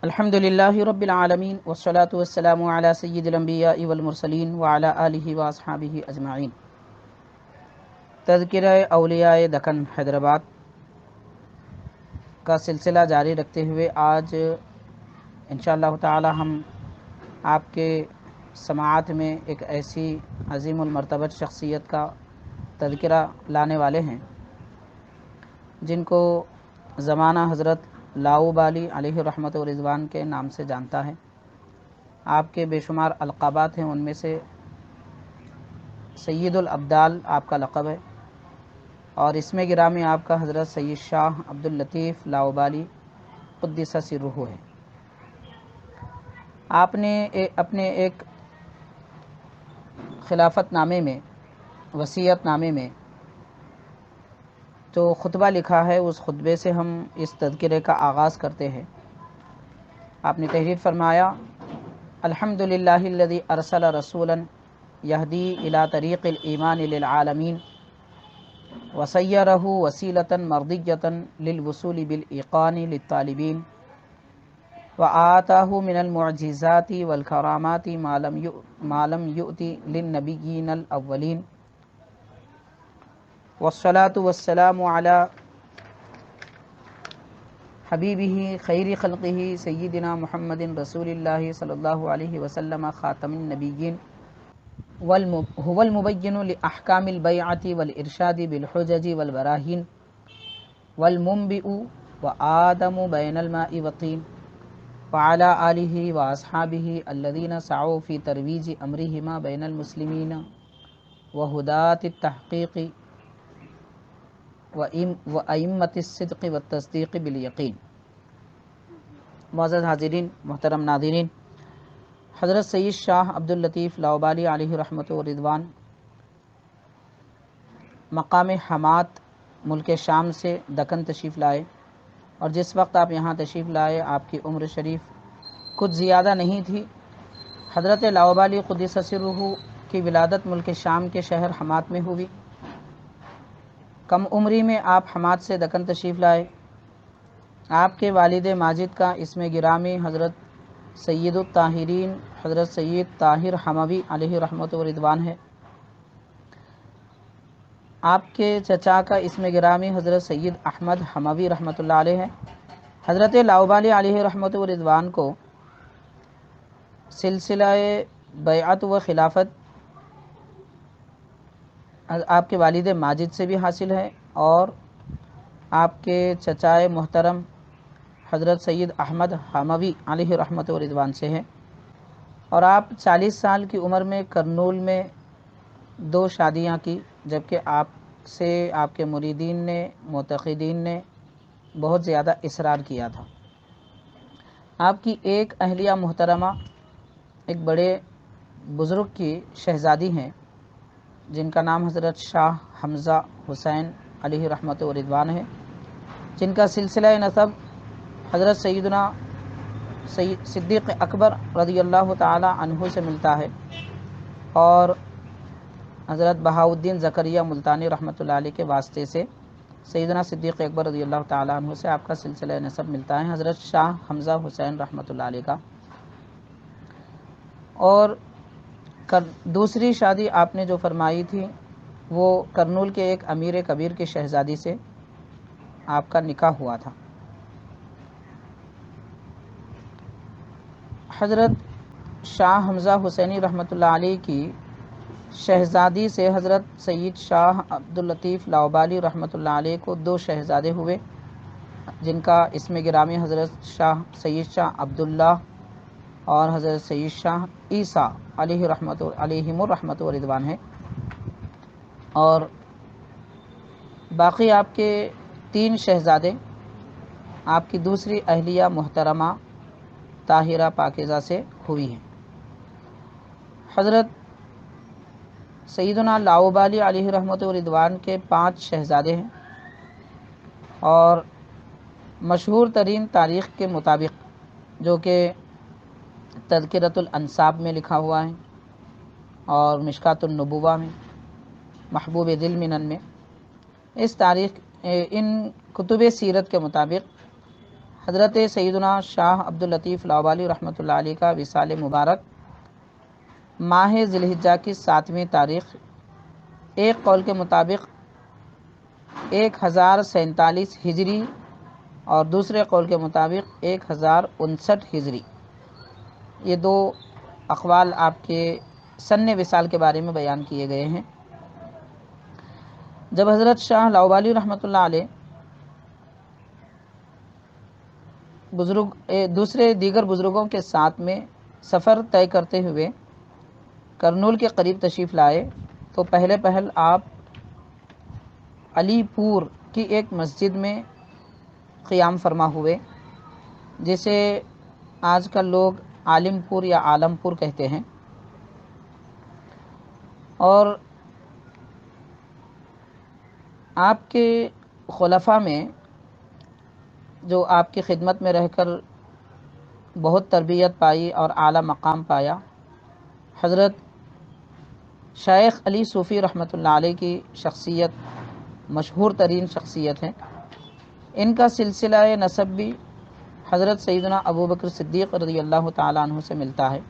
الحمد للہ رب العالمین والصلاة والسلام علی سید الانبیاء والمرسلین وعلی آلہ واصحابہ اجمعین۔ تذکرہ اولیاء دکن حیدرآباد کا سلسلہ جاری رکھتے ہوئے آج انشاءاللہ تعالی ہم آپ کے سماعت میں ایک ایسی عظیم المرتبہ شخصیت کا تذکرہ لانے والے ہیں جن کو زمانہ حضرت لاؤبالی علیہ رحمت و رضوان کے نام سے جانتا ہے۔ آپ کے بے شمار القابات ہیں، ان میں سے سید الابدال آپ کا لقب ہے، اور اس میں گرامی آپ کا حضرت سید شاہ عبداللطیف لاؤبالی قدس سرہ ہے۔ آپ نے اپنے ایک خلافت نامے میں، وصیت نامے میں جو خطبہ لکھا ہے، اس خطبے سے ہم اس تذکرے کا آغاز کرتے ہیں۔ آپ نے تحریر فرمایا: الحمد للہ الذی ارسل رسولا یہدی الی طریق الایمان للعالمین وسیرہ وسیلۃ مرضیۃ للوصول بالایقان للطالبین وآتاہ من المعجزات والکرامات ما لم یؤت للنبیین الاولین والصلاة والسلام علی حبیبہ خیر خلقہ سیدنا محمد رسول اللہ صلی اللہ علیہ وسلم خاتم النبیین هو المبین لأحکام البیعۃ والارشاد بالحجج والبراہین والمنبئ وآدم بین الماء والطین وعلی آلہ واصحابہ الذین سعوا فی ترویج امرہما بین المسلمین وہداة التحقیق وأئمۃ الصدق والتصدیق بالیقین۔ معزز حاضرین، محترم ناظرین، حضرت سید شاہ عبداللطیف لاؤبالی علیہ رحمت و رضوان مقام حمات ملک شام سے دکن تشریف لائے، اور جس وقت آپ یہاں تشریف لائے آپ کی عمر شریف کچھ زیادہ نہیں تھی۔ حضرت لاؤبالی قدس سرہ کی ولادت ملک شام کے شہر حمات میں ہوئی۔ کم عمری میں آپ حمات سے دکن تشریف لائے۔ آپ کے والد ماجد کا اسم گرامی حضرت سید الطاہرین حضرت سید طاہر حموی علیہ رحمت و رضوان ہے۔ آپ کے چچا کا اسم گرامی حضرت سید احمد حموی رحمۃ اللہ علیہ ہے۔ حضرت لاؤبالی علیہ رحمت و رضوان کو سلسلہ بیعت و خلافت آپ کے والد ماجد سے بھی حاصل ہے، اور آپ کے چچائے محترم حضرت سید احمد حموی علیہ رحمت و رضوان سے ہے، اور آپ 40 سال کی عمر میں کرنول میں 2 شادیاں کی، جبکہ آپ سے آپ کے مریدین نے، معتقدین نے بہت زیادہ اصرار کیا تھا۔ آپ کی ایک اہلیہ محترمہ ایک بڑے بزرگ کی شہزادی ہیں جن کا نام حضرت شاہ حمزہ حسین علیہ رحمت و رضوان ہے، جن کا سلسلہ نسب حضرت سیدنا صدیق اکبر رضی اللہ تعالی عنہ سے ملتا ہے، اور حضرت بہاؤالدین زکریا ملتانی رحمۃ اللہ علیہ کے واسطے سے سیدنا صدیق اکبر رضی اللہ تعالی عنہ سے آپ کا سلسلہ نسب ملتا ہے، حضرت شاہ حمزہ حسین رحمۃ اللہ علیہ کا۔ اور دوسری شادی آپ نے جو فرمائی تھی وہ کرنول کے ایک امیر کبیر کی شہزادی سے آپ کا نکاح ہوا تھا۔ حضرت شاہ حمزہ حسینی رحمۃ اللہ علیہ کی شہزادی سے حضرت سید شاہ عبداللطیف لاؤبالی رحمۃ اللہ علیہ کو 2 شہزادے ہوئے، جن کا اسم گرامی حضرت سید شاہ عبداللہ اور حضرت سید شاہ عیسیٰ علیہم الرحمت و رضوان ہے، اور باقی آپ کے 3 شہزادے آپ کی دوسری اہلیہ محترمہ طاہرہ پاکیزہ سے ہوئی ہیں۔ حضرت سیدنا لاؤبالی علیہ رحمت و رضوان کے 5 شہزادے ہیں، اور مشہور ترین تاریخ کے مطابق جو کہ تذکرۃ الانساب میں لکھا ہوا ہے اور مشکوٰۃ النبوہ میں، محبوب دل منن میں، ان کتب سیرت کے مطابق حضرت سیدنا شاہ عبداللطیف لاؤبالی رحمۃ اللہ علیہ کا وصال مبارک ماہ ذی الحجہ کی 7ویں تاریخ، ایک قول کے مطابق 1047 ہجری اور دوسرے قول کے مطابق 1059 ہجری، یہ دو اقوال آپ کے سن وصال کے بارے میں بیان کیے گئے ہیں۔ جب حضرت شاہ لاؤبالی رحمۃ اللہ علیہ دیگر بزرگوں کے ساتھ میں سفر طے کرتے ہوئے کرنول کے قریب تشریف لائے تو پہل آپ علی پور کی ایک مسجد میں قیام فرما ہوئے، جسے آج کل لوگ عالم پور یا عالم پور کہتے ہیں، اور آپ کے خلفاء میں جو آپ کی خدمت میں رہ کر بہت تربیت پائی اور اعلیٰ مقام پایا، حضرت شیخ علی صوفی رحمۃ اللہ علیہ کی شخصیت مشہور ترین شخصیت ہے۔ ان کا سلسلہ نسب بھی حضرت سیدنا ابوبکر صدیق رضی اللہ تعالیٰ عنہ سے ملتا ہے۔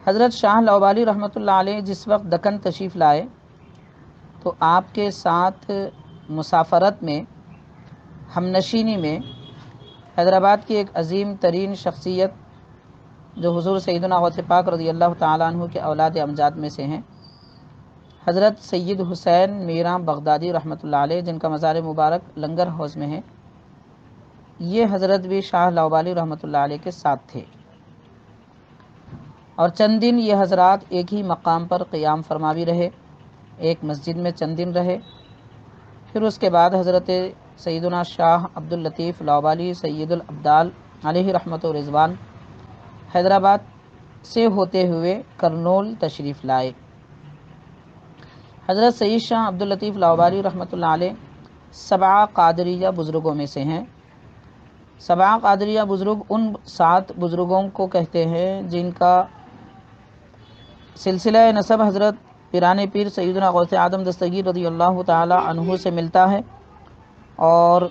حضرت شاہ لاؤبالی رحمۃ اللہ علیہ جس وقت دکن تشریف لائے تو آپ کے ساتھ مسافرت میں، ہم نشینی میں، حیدرآباد کی ایک عظیم ترین شخصیت جو حضور سیدنا غوث پاک رضی اللہ تعالیٰ عنہ کے اولاد امجاد میں سے ہیں، حضرت سید حسین میراں بغدادی رحمۃ اللہ علیہ، جن کا مزار مبارک لنگر حوض میں ہے، یہ حضرت بھی شاہ لاؤبالی رحمۃ اللہ علیہ کے ساتھ تھے، اور چند دن یہ حضرات ایک ہی مقام پر قیام فرما بھی رہے، ایک مسجد میں چند دن رہے۔ پھر اس کے بعد حضرت سیدنا شاہ عبداللطیف لاؤبالی سید الابدال علیہ رحمت و رضوان حیدرآباد سے ہوتے ہوئے کرنول تشریف لائے۔ حضرت سید شاہ عبداللطیف لاؤبالی رحمۃ اللہ علیہ 7 قادریہ بزرگوں میں سے ہیں۔ 7 قادریہ بزرگ ان 7 بزرگوں کو کہتے ہیں جن کا سلسلہ نسب حضرت پیران پیر سیدنا غوث اعظم دستگیر رضی اللہ تعالی عنہ سے ملتا ہے، اور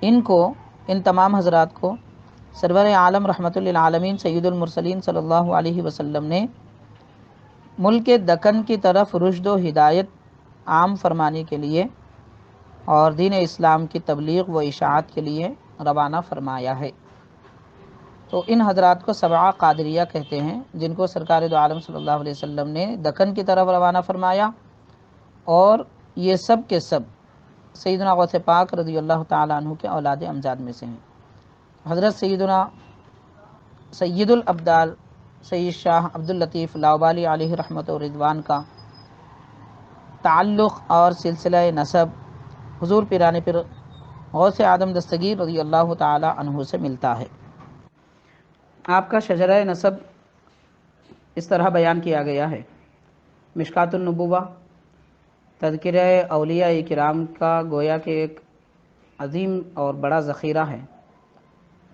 ان تمام حضرات کو سرور عالم رحمت للعالمین سید المرسلین صلی اللہ علیہ وسلم نے ملک دکن کی طرف رشد و ہدایت عام فرمانے کے لیے اور دین اسلام کی تبلیغ و اشاعت کے لیے روانہ فرمایا ہے۔ تو ان حضرات کو 7 قادریہ کہتے ہیں، جن کو سرکار دو عالم صلی اللہ علیہ وسلم نے دکن کی طرف روانہ فرمایا، اور یہ سب کے سب سیدنا غوث پاک رضی اللہ تعالیٰ عنہ کے اولاد امجاد میں سے ہیں۔ حضرت سیدنا سید الابدال سید شاہ عبداللطیف لاؤبالی علیہ رحمت و رضوان کا تعلق اور سلسلہ نسب حضور پیران پیر غوث اعظم دستگیر رضی اللہ تعالی عنہ سے ملتا ہے۔ آپ کا شجرہ نسب اس طرح بیان کیا گیا ہے۔ مشکات النبوہ تذکرہ اولیاء کرام کا گویا کہ ایک عظیم اور بڑا ذخیرہ ہے۔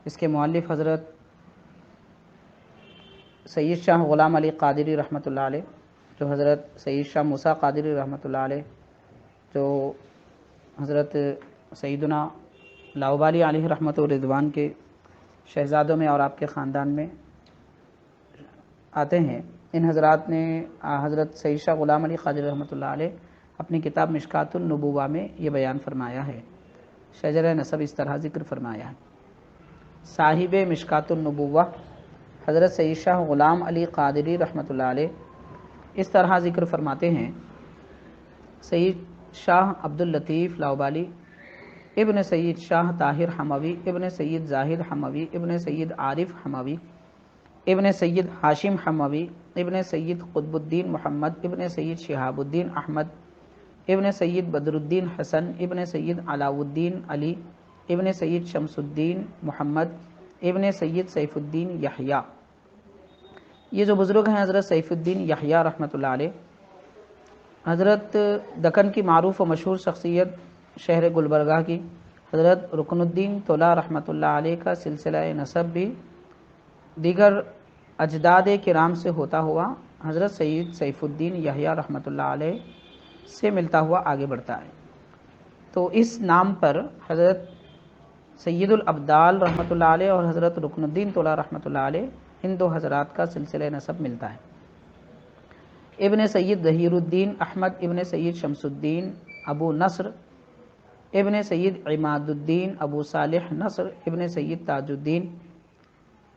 اس کے مؤلف حضرت سید شاہ غلام علی قادری رحمۃ اللہ علیہ، جو حضرت سید شاہ موسیٰ قادری رحمۃ اللہ علیہ، جو حضرت سیدنا لاؤبالی علیہ رحمت و رضوان کے شہزادوں میں اور آپ کے خاندان میں آتے ہیں، ان حضرات نے حضرت سید شاہ غلام علی قادری رحمۃ اللہ علیہ اپنی کتاب مشکات النبوہ میں یہ بیان فرمایا ہے، شجرہ نسب اس طرح ذکر فرمایا ہے۔ صاحب مشکات النبوہ حضرت سید شاہ غلام علی قادری رحمۃ اللہ علیہ اس طرح ذکر فرماتے ہیں: سید شاہ عبداللطیف لاؤبالی ابن سید شاہ طاہر حموی ابن سید زاہد حموی ابن سید عارف حموی ابن سید ہاشم حموی ابن سید قطب الدین محمد ابن سید شہاب الدین احمد ابن سید بدر الدین حسن ابن سید علاؤ الدین علی ابن سید شمس الدین محمد ابن سید سیف الدین یحییٰ۔ یہ جو بزرگ ہیں حضرت سیف الدین یحییٰ رحمۃ اللہ علیہ، حضرت دکن کی معروف و مشہور شخصیت شہر گلبرگہ کی حضرت رکن الدین طلح رحمۃ اللہ علیہ کا سلسلہ نسب بھی دیگر اجداد کرام سے ہوتا ہوا حضرت سید سیف الدین یحییٰ رحمۃ اللہ علیہ سے ملتا ہوا آگے بڑھتا ہے۔ تو اس نام پر حضرت سید الابدال رحمۃ اللہ علیہ اور حضرت رکن الدین طلحہ رحمۃ اللہ علیہ، ان دو حضرات کا سلسلہ نسب ملتا ہے۔ ابن سید ظہیر الدین احمد ابن سید شمس الدین ابو نصر ابن سید عماد الدین ابو صالح نصر ابن سید تاج الدین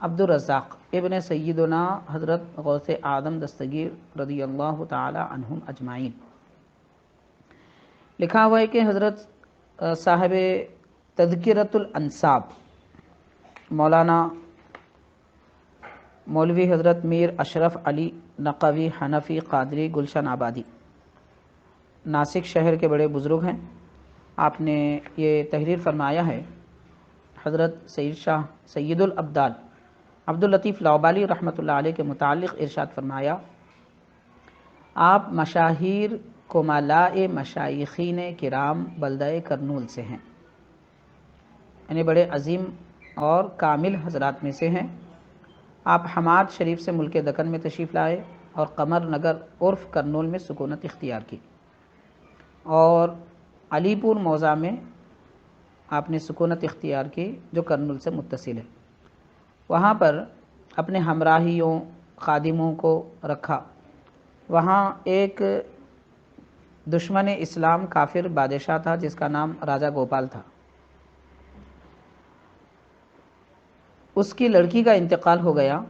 عبد الرزاق ابن سیدنا حضرت غوث اعظم دستگیر رضی اللہ تعالی عنہم اجمعین۔ لکھا ہوا ہے کہ حضرت صاحب تذکرۃ الانساب مولانا مولوی حضرت میر اشرف علی نقوی حنفی قادری گلشن آبادی ناسک شہر کے بڑے بزرگ ہیں۔ آپ نے یہ تحریر فرمایا ہے، حضرت سید شاہ سید الابدال عبد اللطیف لاؤبالی رحمۃ اللہ علیہ کے متعلق ارشاد فرمایا، آپ مشاہیر کملاء مشایخین کرام بلدہ کرنول سے ہیں، یعنی بڑے عظیم اور کامل حضرات میں سے ہیں۔ آپ حماد شریف سے ملک دکن میں تشریف لائے اور قمر نگر عرف کرنول میں سکونت اختیار کی، اور علی پور موضع میں آپ نے سکونت اختیار کی جو کرنول سے متصل ہے۔ وہاں پر اپنے ہمراہیوں خادموں کو رکھا۔ وہاں ایک دشمن اسلام کافر بادشاہ تھا جس کا نام راجہ گوپال تھا۔ اس کی لڑکی کا انتقال ہو گیا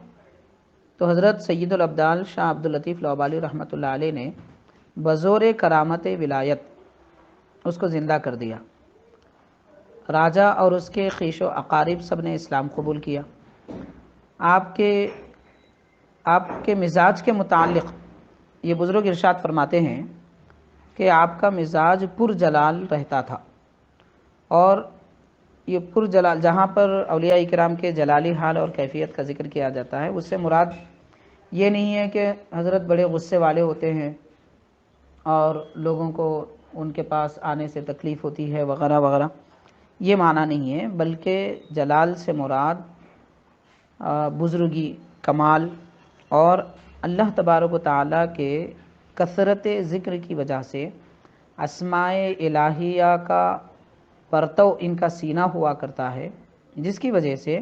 تو حضرت سید الابدال شاہ عبد اللطیف لاؤبالی رحمۃ اللہ علیہ نے بزور کرامت ولایت اس کو زندہ کر دیا۔ راجہ اور اس کے خویش و اقارب سب نے اسلام قبول کیا۔ آپ کے مزاج کے متعلق یہ بزرگ ارشاد فرماتے ہیں کہ آپ کا مزاج پر جلال رہتا تھا، اور یہ پر جلال جہاں پر اولیاء کرام کے جلالی حال اور کیفیت کا ذکر کیا جاتا ہے، اس سے مراد یہ نہیں ہے کہ حضرت بڑے غصے والے ہوتے ہیں اور لوگوں کو ان کے پاس آنے سے تکلیف ہوتی ہے وغیرہ وغیرہ، یہ معنی نہیں ہے، بلکہ جلال سے مراد بزرگی، کمال اور اللہ تبارک و تعالیٰ کے کثرت ذکر کی وجہ سے اسماء الہیہ کا پرتو ان کا سینہ ہوا کرتا ہے، جس کی وجہ سے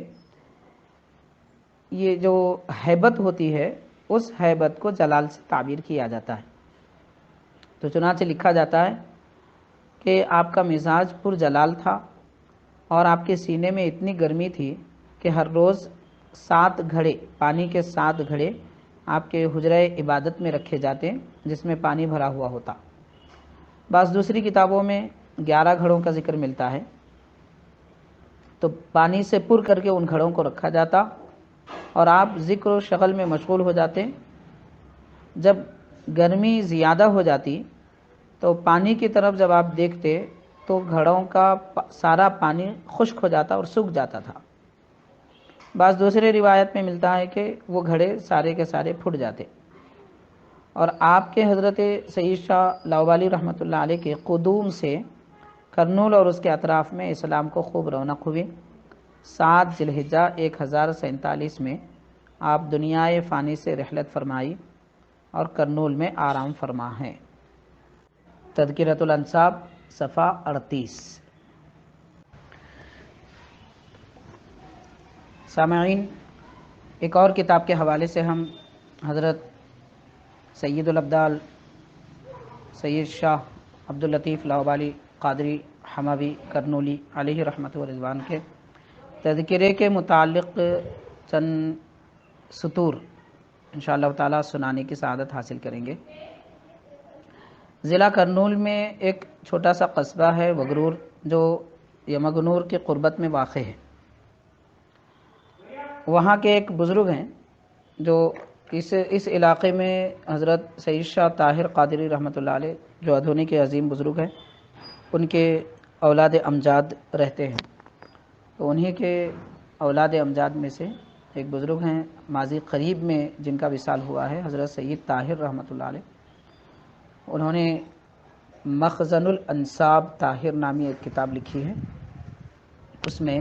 یہ جو ہیبت ہوتی ہے اس ہیبت کو جلال سے تعبیر کیا جاتا ہے۔ تو چنانچہ لکھا جاتا ہے کہ آپ کا مزاج پر جلال تھا اور آپ کے سینے میں اتنی گرمی تھی کہ ہر روز 7 گھڑے پانی کے 7 گھڑے آپ کے حجرہ عبادت میں رکھے جاتے جس میں پانی بھرا ہوا ہوتا۔ بعض دوسری کتابوں میں 11 گھڑوں کا ذکر ملتا ہے، تو پانی سے پر کر کے ان گھڑوں کو رکھا جاتا اور آپ ذکر و شغل میں مشغول ہو جاتے۔ جب گرمی زیادہ ہو جاتی تو پانی کی طرف جب آپ دیکھتے تو گھڑوں کا سارا پانی خشک ہو جاتا اور سوکھ جاتا تھا۔ بعض دوسرے روایت میں ملتا ہے کہ وہ گھڑے سارے کے سارے پھٹ جاتے، اور آپ کے حضرت سید شاہ لاؤبالی رحمۃ اللہ علیہ کے قدوم سے کرنول اور اس کے اطراف میں اسلام کو خوب رونق ہوئی۔ 7 ذی الحجہ 1047 میں آپ دنیائے فانی سے رحلت فرمائی اور کرنول میں آرام فرما ہیں۔ تذکرۃ الانساب صفحہ 38۔ سامعین، ایک اور کتاب کے حوالے سے ہم حضرت سید الابدال سید شاہ عبد اللطیف لاؤبالی قادری حموی کرنولی علیہ رحمت و رضوان کے تذکرے کے متعلق چند سطور انشاءاللہ تعالیٰ سنانے کی سعادت حاصل کریں گے۔ ضلع کرنول میں ایک چھوٹا سا قصبہ ہے وگرور، جو یمگنور کی قربت میں واقع ہے۔ وہاں کے ایک بزرگ ہیں جو اس علاقے میں حضرت سید شاہ طاہر قادری رحمۃ اللہ علیہ جو ادھونی کے عظیم بزرگ ہیں، ان کے اولاد امجاد رہتے ہیں۔ تو انہی کے اولاد امجاد میں سے ایک بزرگ ہیں ماضی قریب میں جن کا وصال ہوا ہے، حضرت سید طاہر رحمۃ اللہ علیہ۔ انہوں نے مخزن الانساب طاہر نامی ایک کتاب لکھی ہے۔ اس میں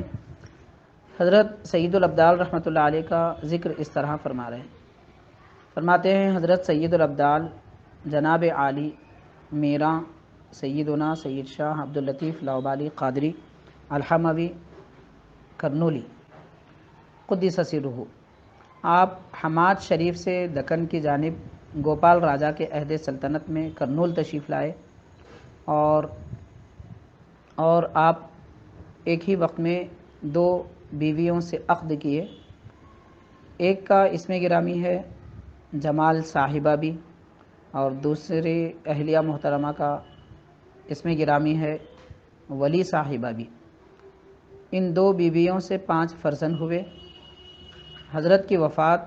حضرت سید الابدال رحمۃ اللہ علیہ کا ذکر اس طرح فرما رہے ہیں، فرماتے ہیں حضرت سید الابدال جناب عالی میراں سیدنا سید شاہ عبد اللطیف لاؤبالی قادری الحموی کرنولی قدس سرہ، آپ حماد شریف سے دکن کی جانب گوپال راجہ کے عہد سلطنت میں کرنول تشریف لائے، اور آپ ایک ہی وقت میں 2 بیویوں سے عقد کیے۔ ایک کا اسم گرامی ہے جمال صاحبہ بھی، اور دوسری اہلیہ محترمہ کا اسم گرامی ہے ولی صاحبہ بھی۔ ان 2 بیویوں سے 5 فرزند ہوئے۔ حضرت کی وفات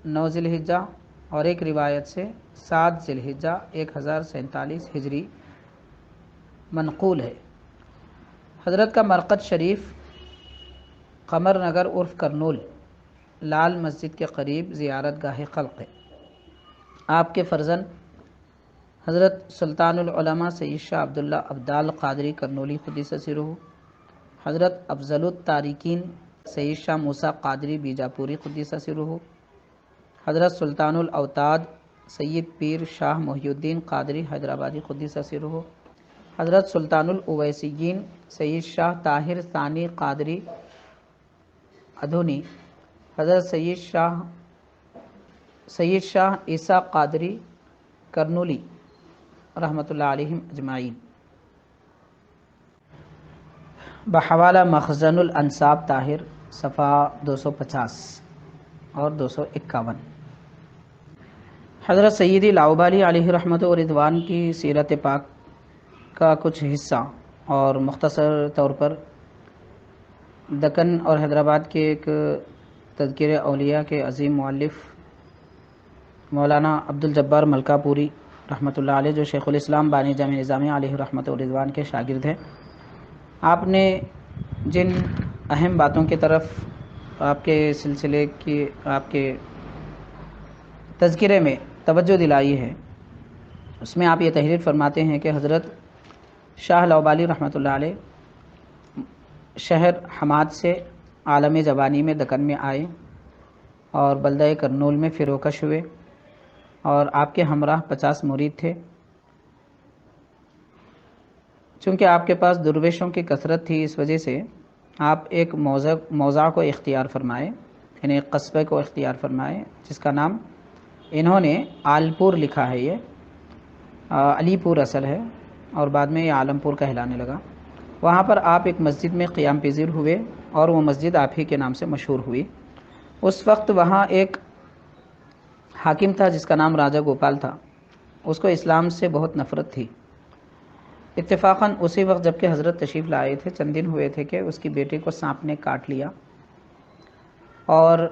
9 ذی الحجہ اور ایک روایت سے 7 ذی الحجہ 1047 ہجری منقول ہے۔ حضرت کا مرقد شریف قمر نگر عرف کرنول لال مسجد کے قریب زیارت گاہ خلق ہے۔ آپ کے فرزند حضرت سلطان العلماء سید شاہ عبداللہ ابدال قادری کرنولی قدس سرہ، حضرت افضل التارکین سید شاہ موسیٰ قادری بیجاپوری قدس سرہ، حضرت سلطان الاوتاد سید پیر شاہ محی الدین قادری حیدرآبادی قدس سرہ، حضرت سلطان الاویسیین سید شاہ طاہر ثانی قادری ادھونی، حضرت سید شاہ عیسیٰ قادری کرنولی رحمۃ اللہ علیہم اجمعین۔ بحوالہ مخزن الانساب طاہر صفحہ 250 اور 251۔ حضرت سیدی لاؤبالی علیہ رحمت و رضوان کی سیرت پاک کا کچھ حصہ اور مختصر طور پر دکن اور حیدرآباد کے ایک تذکیر اولیاء کے عظیم مؤلف مولانا عبدالجبار ملکہ پوری رحمۃ اللہ علیہ، جو شیخ الاسلام بانی جامع نظامیہ علیہ رحمت و رضوان کے شاگرد ہیں، آپ نے جن اہم باتوں کی طرف آپ کے سلسلے کی آپ کے تذکرے میں توجہ دلائی ہے، اس میں آپ یہ تحریر فرماتے ہیں کہ حضرت شاہ لاؤبالی رحمۃ اللہ علیہ شہر حماد سے عالم جوانی میں دکن میں آئے اور بلدہ کرنول میں فروکش ہوئے، اور آپ کے ہمراہ 50 مرید تھے۔ چونکہ آپ کے پاس درویشوں کی کثرت تھی، اس وجہ سے آپ ایک موضع کو اختیار فرمائے، یعنی ایک قصبے کو اختیار فرمائے، جس کا نام انہوں نے آلپور لکھا ہے، یہ علی پور اصل ہے اور بعد میں یہ عالمپور کہلانے لگا۔ وہاں پر آپ ایک مسجد میں قیام پذیر ہوئے اور وہ مسجد آپ ہی کے نام سے مشہور ہوئی۔ اس وقت وہاں ایک حاکم تھا جس کا نام راجہ گوپال تھا، اس کو اسلام سے بہت نفرت تھی۔ اتفاقاً اسی وقت جب کہ حضرت تشریف لائے تھے، چند دن ہوئے تھے کہ اس کی بیٹی کو سانپ نے کاٹ لیا، اور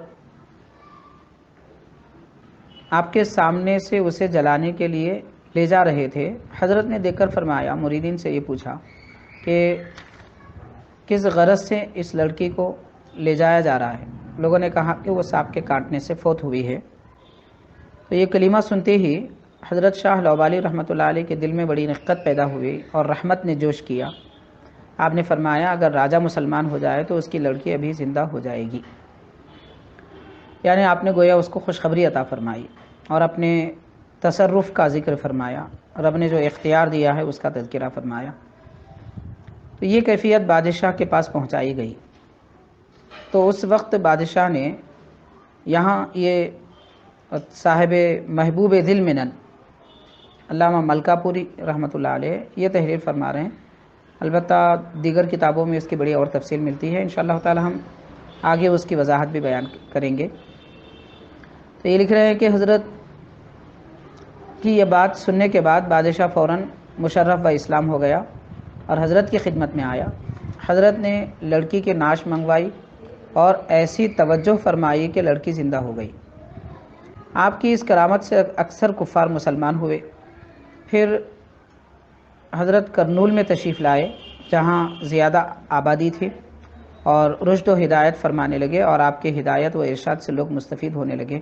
آپ کے سامنے سے اسے جلانے کے لیے لے جا رہے تھے۔ حضرت نے دیکھ کر فرمایا، مریدین سے یہ پوچھا کہ کس غرض سے اس لڑکی کو لے جایا جا رہا ہے؟ لوگوں نے کہا کہ وہ سانپ کے کاٹنے سے فوت ہوئی ہے۔ تو یہ کلمہ سنتے ہی حضرت شاہ لاؤبالی رحمۃ اللہ علیہ کے دل میں بڑی رقت پیدا ہوئی اور رحمت نے جوش کیا۔ آپ نے فرمایا، اگر راجہ مسلمان ہو جائے تو اس کی لڑکی ابھی زندہ ہو جائے گی، یعنی آپ نے گویا اس کو خوشخبری عطا فرمائی اور اپنے تصرف کا ذکر فرمایا، رب نے جو اختیار دیا ہے اس کا تذکرہ فرمایا۔ تو یہ کیفیت بادشاہ کے پاس پہنچائی گئی۔ تو اس وقت بادشاہ نے یہاں یہ صاحب محبوب دل منن علامہ ملکہ پوری رحمۃ اللہ علیہ یہ تحریر فرما رہے ہیں، البتہ دیگر کتابوں میں اس کی بڑی اور تفصیل ملتی ہے، انشاءاللہ تعالی ہم آگے اس کی وضاحت بھی بیان کریں گے۔ تو یہ لکھ رہے ہیں کہ حضرت کی یہ بات سننے کے بعد بادشاہ فوراً مشرف و اسلام ہو گیا اور حضرت کی خدمت میں آیا۔ حضرت نے لڑکی کی نعش منگوائی اور ایسی توجہ فرمائی کہ لڑکی زندہ ہو گئی۔ آپ کی اس کرامت سے اکثر کفار مسلمان ہوئے۔ پھر حضرت کرنول میں تشریف لائے جہاں زیادہ آبادی تھی، اور رشد و ہدایت فرمانے لگے اور آپ کے ہدایت و ارشاد سے لوگ مستفید ہونے لگے۔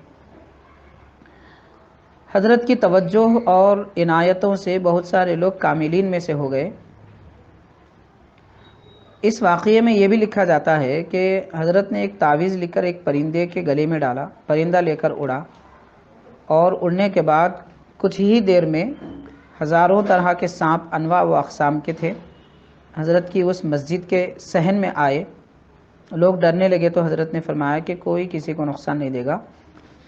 حضرت کی توجہ اور عنایتوں سے بہت سارے لوگ کاملین میں سے ہو گئے۔ اس واقعے میں یہ بھی لکھا جاتا ہے کہ حضرت نے ایک تعویذ لکھ کر ایک پرندے کے گلے میں ڈالا، پرندہ لے کر اڑا، اور اڑنے کے بعد کچھ ہی دیر میں ہزاروں طرح کے سانپ انواع و اقسام کے تھے، حضرت کی اس مسجد کے صحن میں آئے لوگ ڈرنے لگے تو حضرت نے فرمایا کہ کوئی کسی کو نقصان نہیں دے گا۔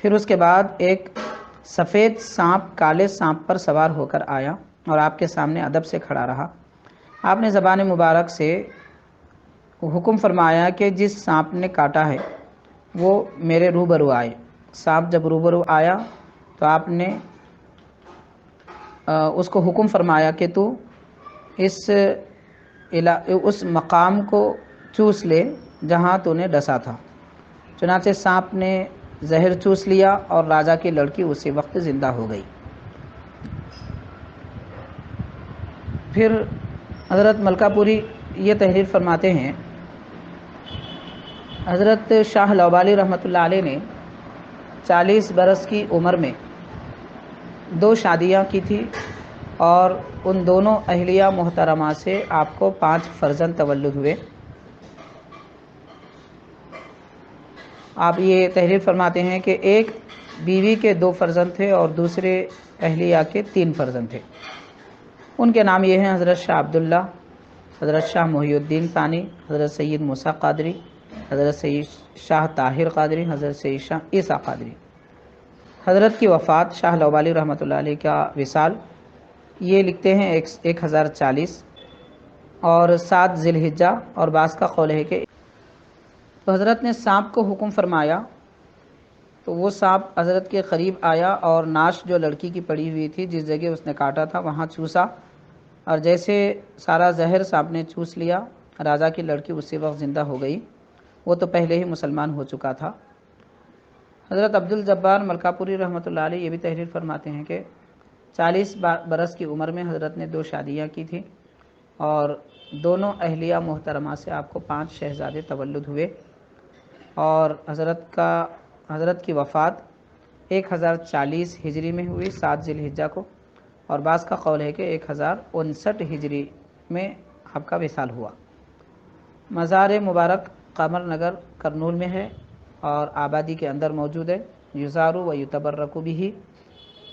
پھر اس کے بعد ایک سفید سانپ کالے سانپ پر سوار ہو کر آیا اور آپ کے سامنے ادب سے کھڑا رہا۔ آپ نے زبان مبارک سے حکم فرمایا کہ جس سانپ نے کاٹا ہے وہ میرے روبرو آئے۔ سانپ جب روبرو آیا تو آپ نے اس کو حکم فرمایا کہ تو اس مقام کو چوس لے جہاں تو نے ڈسا تھا۔ چنانچہ سانپ نے زہر چوس لیا اور راجا کی لڑکی اسی وقت زندہ ہو گئی۔ پھر حضرت ملکہ پوری یہ تحریر فرماتے ہیں، حضرت شاہ لوبالی رحمۃ اللہ علیہ نے 40 برس کی عمر میں 2 شادیاں کی تھی اور ان دونوں اہلیہ محترمہ سے آپ کو 5 فرزند تولد ہوئے۔ آپ یہ تحریر فرماتے ہیں کہ ایک بیوی کے 2 فرزند تھے اور دوسرے اہلیہ کے 3 فرزند تھے۔ ان کے نام یہ ہیں: حضرت شاہ عبداللہ، حضرت شاہ محی الدین ثانی، حضرت سید موسیٰ قادری، حضرت سید شاہ طاہر قادری، حضرت سید شاہ عیسیٰ قادری۔ حضرت کی وفات، شاہ لوبالی رحمۃ اللہ علیہ کا وصال، یہ لکھتے ہیں 1040 اور 7 ذی الحجہ، اور بعض کا قول ہے کہ تو حضرت نے سانپ کو حکم فرمایا تو وہ سانپ حضرت کے قریب آیا اور ناش جو لڑکی کی پڑی ہوئی تھی جس جگہ اس نے کاٹا تھا وہاں چوسا، اور جیسے سارا زہر سانپ نے چوس لیا، راجا کی لڑکی اسی وقت زندہ ہو گئی۔ وہ تو پہلے ہی مسلمان ہو چکا تھا۔ حضرت عبدالجبار ملکہ پوری رحمۃ اللہ علیہ یہ بھی تحریر فرماتے ہیں کہ 40 برس کی عمر میں حضرت نے 2 شادیاں کی تھیں اور دونوں اہلیہ محترمہ سے آپ کو 5 شہزادے تولد ہوئے، اور حضرت کی وفات 1040 ہجری میں ہوئی 7 ذی الحجہ کو، اور بعض کا قول ہے کہ 1059 ہجری میں آپ کا وصال ہوا۔ مزار مبارک قمر نگر کرنول میں ہے اور آبادی کے اندر موجود ہے۔ یزار و یتبرک بھی،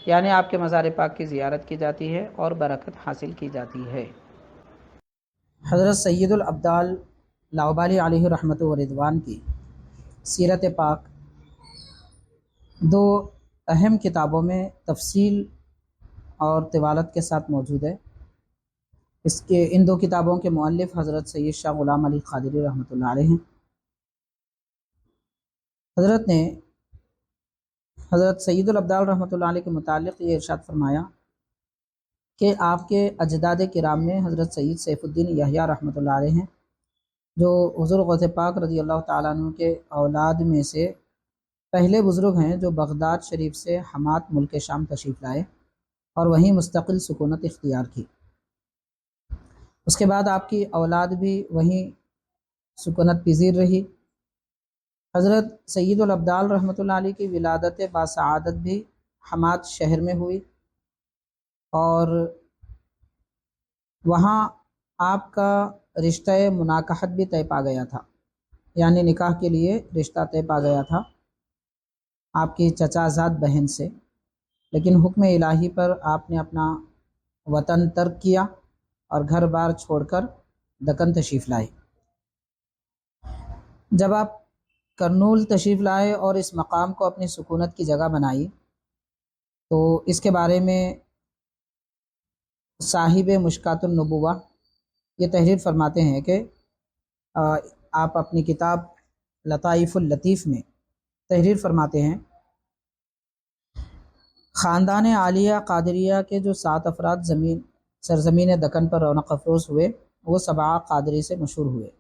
یعنی آپ کے مزار پاک کی زیارت کی جاتی ہے اور برکت حاصل کی جاتی ہے۔ حضرت سید الابدال لاؤبالی علیہ رحمت و رضوان کی سیرت پاک 2 اہم کتابوں میں تفصیل اور طوالت کے ساتھ موجود ہے۔ ان 2 کتابوں کے مؤلف حضرت سید شاہ غلام علی قادری رحمۃ اللہ علیہ ہیں۔ حضرت نے حضرت سید الابدال رحمۃ اللہ علیہ کے متعلق یہ ارشاد فرمایا کہ آپ کے اجداد کرام میں حضرت سید سیف الدین یحییٰ رحمۃ اللہ علیہ ہیں، جو حضور غوث پاک رضی اللہ تعالیٰ عنہ کے اولاد میں سے پہلے بزرگ ہیں جو بغداد شریف سے حمات ملک شام تشریف لائے اور وہیں مستقل سکونت اختیار کی۔ اس کے بعد آپ کی اولاد بھی وہیں سکونت پذیر رہی۔ حضرت سید الابدال رحمۃ اللہ علیہ کی ولادت باسعادت بھی حمات شہر میں ہوئی اور وہاں آپ کا رشتہ مناکحت بھی طے پا گیا تھا، یعنی نکاح کے لیے رشتہ طے پا گیا تھا آپ کی چچا زاد بہن سے، لیکن حکم الہی پر آپ نے اپنا وطن ترک کیا اور گھر بار چھوڑ کر دکن تشریف لائے۔ جب آپ کرنول تشریف لائے اور اس مقام کو اپنی سکونت کی جگہ بنائی تو اس کے بارے میں صاحب مشکات النبوہ یہ تحریر فرماتے ہیں کہ آپ اپنی کتاب لطائف اللطیف میں تحریر فرماتے ہیں، خاندان عالیہ قادریہ کے جو 7 افراد سرزمین دکن پر رونق افروز ہوئے وہ 7 قادری سے مشہور ہوئے۔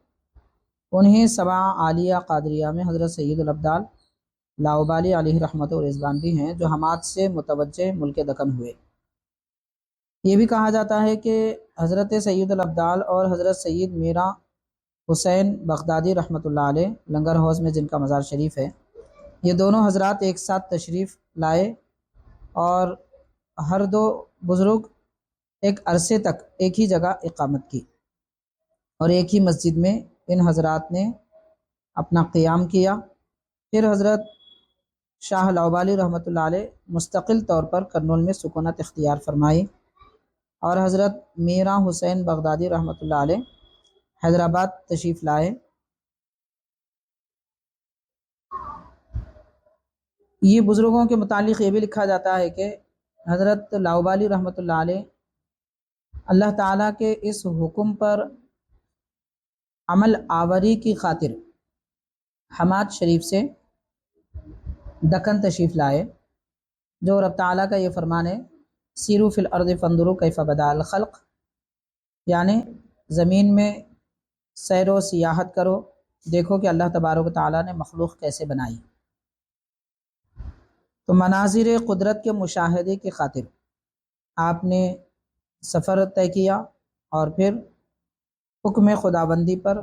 انہیں 7 عالیہ قادریہ میں حضرت سید الابدال لاؤبالی علیہ رحمت و رضوان بھی ہیں جو حمات سے متوجہ ملک دکن ہوئے۔ یہ بھی کہا جاتا ہے کہ حضرت سید الابدال اور حضرت سید میرا حسین بغدادی رحمۃ اللہ علیہ لنگر حوض میں جن کا مزار شریف ہے، یہ دونوں حضرات ایک ساتھ تشریف لائے اور ہر 2 بزرگ ایک عرصے تک ایک ہی جگہ اقامت کی اور ایک ہی مسجد میں ان حضرات نے اپنا قیام کیا۔ پھر حضرت شاہ لاؤبالی رحمۃ اللہ علیہ مستقل طور پر کرنول میں سکونت اختیار فرمائی اور حضرت میرا حسین بغدادی رحمۃ اللہ علیہ حیدرآباد تشریف لائے یہ بزرگوں کے متعلق یہ بھی لکھا جاتا ہے کہ حضرت لاؤبالی رحمۃ اللہ علیہ اللہ تعالیٰ کے اس حکم پر عمل آوری کی خاطر حماد شریف سے دکن تشریف لائے، جو رب تعالیٰ کا یہ فرمان ہے سیرو فی الارض فانظروا کیف بدأ الخلق، یعنی زمین میں سیر و سیاحت کرو، دیکھو کہ اللہ تبارک و تعالیٰ نے مخلوق کیسے بنائی۔ تو مناظر قدرت کے مشاہدے کی خاطر آپ نے سفر طے کیا اور پھر حکم خداوندی پر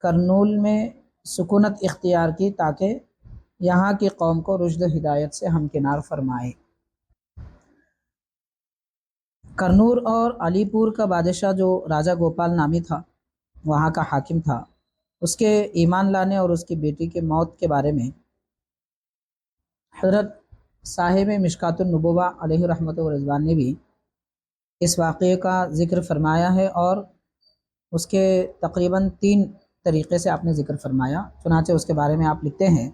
کرنول میں سکونت اختیار کی تاکہ یہاں کی قوم کو رشد و ہدایت سے ہمکنار فرمائے۔ کرنور اور علی پور کا بادشاہ جو راجہ گوپال نامی تھا، وہاں کا حاکم تھا، اس کے ایمان لانے اور اس کی بیٹی کے موت کے بارے میں حضرت صاحب مشکات النبوہ علیہ رحمۃ و رضوان نے بھی اس واقعے کا ذکر فرمایا ہے، اور اس کے تقریباً 3 طریقے سے آپ نے ذکر فرمایا۔ چنانچہ اس کے بارے میں آپ لکھتے ہیں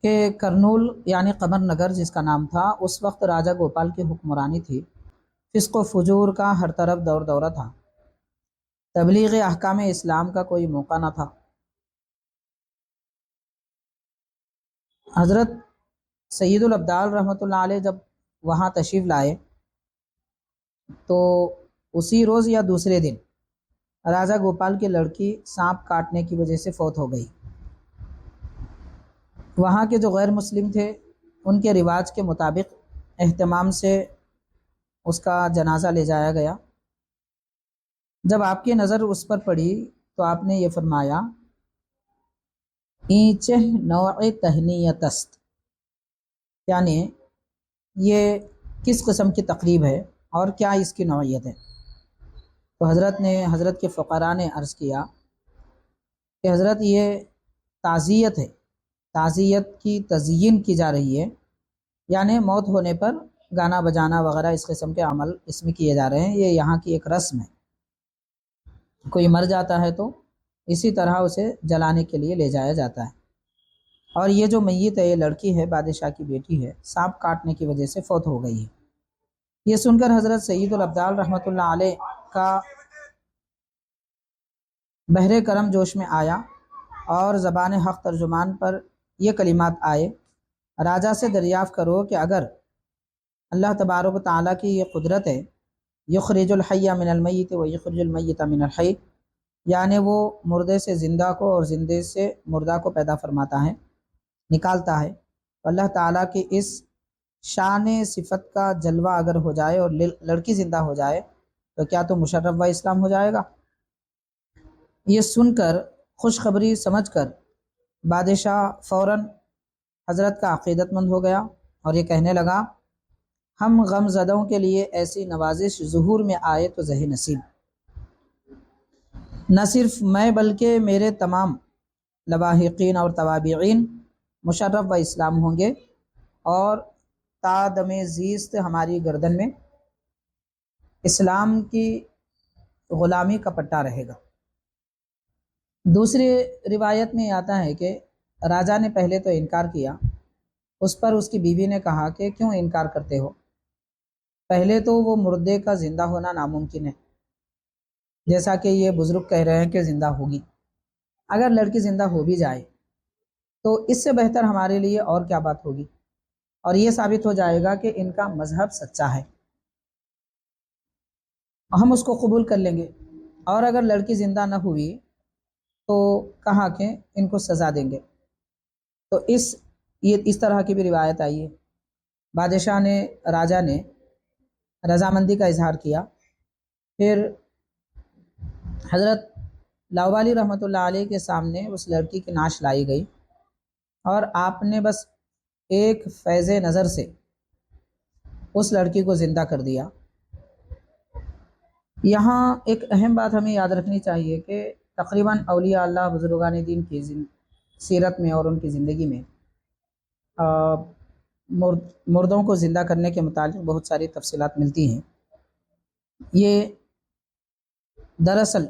کہ کرنول یعنی قمر نگر جس کا نام تھا، اس وقت راجہ گوپال کی حکمرانی تھی، فسق و فجور کا ہر طرف دور دورہ تھا، تبلیغ احکام اسلام کا کوئی موقع نہ تھا۔ حضرت سید الابدال رحمۃ اللہ علیہ جب وہاں تشریف لائے تو اسی روز یا دوسرے دن راجہ گوپال کی لڑکی سانپ کاٹنے کی وجہ سے فوت ہو گئی۔ وہاں کے جو غیر مسلم تھے ان کے رواج کے مطابق اہتمام سے اس کا جنازہ لے جایا گیا۔ جب آپ کی نظر اس پر پڑی تو آپ نے یہ فرمایا اینچہ نوع تہنیت است، یعنی یہ کس قسم کی تقریب ہے اور کیا اس کی نوعیت ہے؟ تو حضرت کے فقراء نے عرض کیا کہ حضرت یہ تعزیت ہے، تعزیت کی تزیین کی جا رہی ہے، یعنی موت ہونے پر گانا بجانا وغیرہ اس قسم کے عمل اس میں کیے جا رہے ہیں، یہ یہاں کی ایک رسم ہے۔ کوئی مر جاتا ہے تو اسی طرح اسے جلانے کے لیے لے جایا جاتا ہے، اور یہ جو میت ہے یہ لڑکی ہے، بادشاہ کی بیٹی ہے، سانپ کاٹنے کی وجہ سے فوت ہو گئی ہے۔ یہ سن کر حضرت سید الابدال رحمۃ اللہ علیہ کا بحر کرم جوش میں آیا اور زبان حق ترجمان پر یہ کلمات آئے، راجہ سے دریافت کرو کہ اگر اللہ تبارک و تعالیٰ کی یہ قدرت ہے یخرج الحی من المیت و یخرج المیت من الحی، یعنی وہ مردے سے زندہ کو اور زندے سے مردہ کو پیدا فرماتا ہے، نکالتا ہے، تو اللہ تعالیٰ کی اس شان صفت کا جلوہ اگر ہو جائے اور لڑکی زندہ ہو جائے تو کیا تو مشرف و اسلام ہو جائے گا؟ یہ سن کر خوشخبری سمجھ کر بادشاہ فوراً حضرت کا عقیدت مند ہو گیا اور یہ کہنے لگا ہم غم زدوں کے لیے ایسی نوازش ظہور میں آئے تو زہ نصیب، نہ صرف میں بلکہ میرے تمام لواحقین اور توابعین مشرف و اسلام ہوں گے، اور تا دم زیست ہماری گردن میں اسلام کی غلامی کا پٹا رہے گا۔ دوسری روایت میں آتا ہے کہ راجہ نے پہلے تو انکار کیا، اس پر اس کی بیوی نے کہا کہ کیوں انکار کرتے ہو؟ پہلے تو وہ مردے کا زندہ ہونا ناممکن ہے، جیسا کہ یہ بزرگ کہہ رہے ہیں کہ زندہ ہوگی۔ اگر لڑکی زندہ ہو بھی جائے تو اس سے بہتر ہمارے لیے اور کیا بات ہوگی، اور یہ ثابت ہو جائے گا کہ ان کا مذہب سچا ہے، ہم اس کو قبول کر لیں گے، اور اگر لڑکی زندہ نہ ہوئی تو کہا کہ ان کو سزا دیں گے۔ تو اس طرح کی بھی روایت آئی ہے۔ بادشاہ نے راجہ نے رضامندی کا اظہار کیا، پھر حضرت لاؤبالی رحمۃ اللہ علیہ کے سامنے اس لڑکی کی نعش لائی گئی، اور آپ نے بس ایک فیض نظر سے اس لڑکی کو زندہ کر دیا۔ یہاں ایک اہم بات ہمیں یاد رکھنی چاہیے کہ تقریباً اولیاء اللہ بزرگان دین کی سیرت میں اور ان کی زندگی میں مردوں کو زندہ کرنے کے متعلق بہت ساری تفصیلات ملتی ہیں۔ یہ دراصل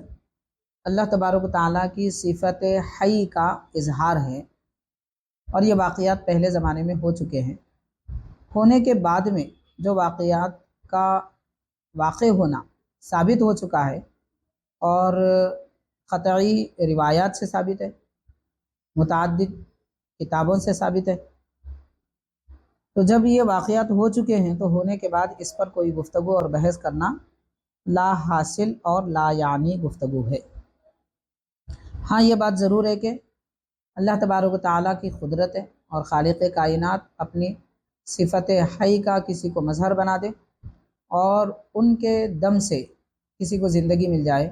اللہ تبارک و تعالیٰ کی صفت حی کا اظہار ہے، اور یہ واقعات پہلے زمانے میں ہو چکے ہیں۔ ہونے کے بعد میں جو واقعات کا واقع ہونا ثابت ہو چکا ہے اور قطعی روایات سے ثابت ہے، متعدد کتابوں سے ثابت ہے، تو جب یہ واقعات ہو چکے ہیں تو ہونے کے بعد اس پر کوئی گفتگو اور بحث کرنا لا حاصل اور لا یعنی گفتگو ہے۔ ہاں یہ بات ضرور ہے کہ اللہ تبارک و تعالیٰ کی قدرت ہے اور خالق کائنات اپنی صفت حی کا کسی کو مظہر بنا دے اور ان کے دم سے کسی کو زندگی مل جائے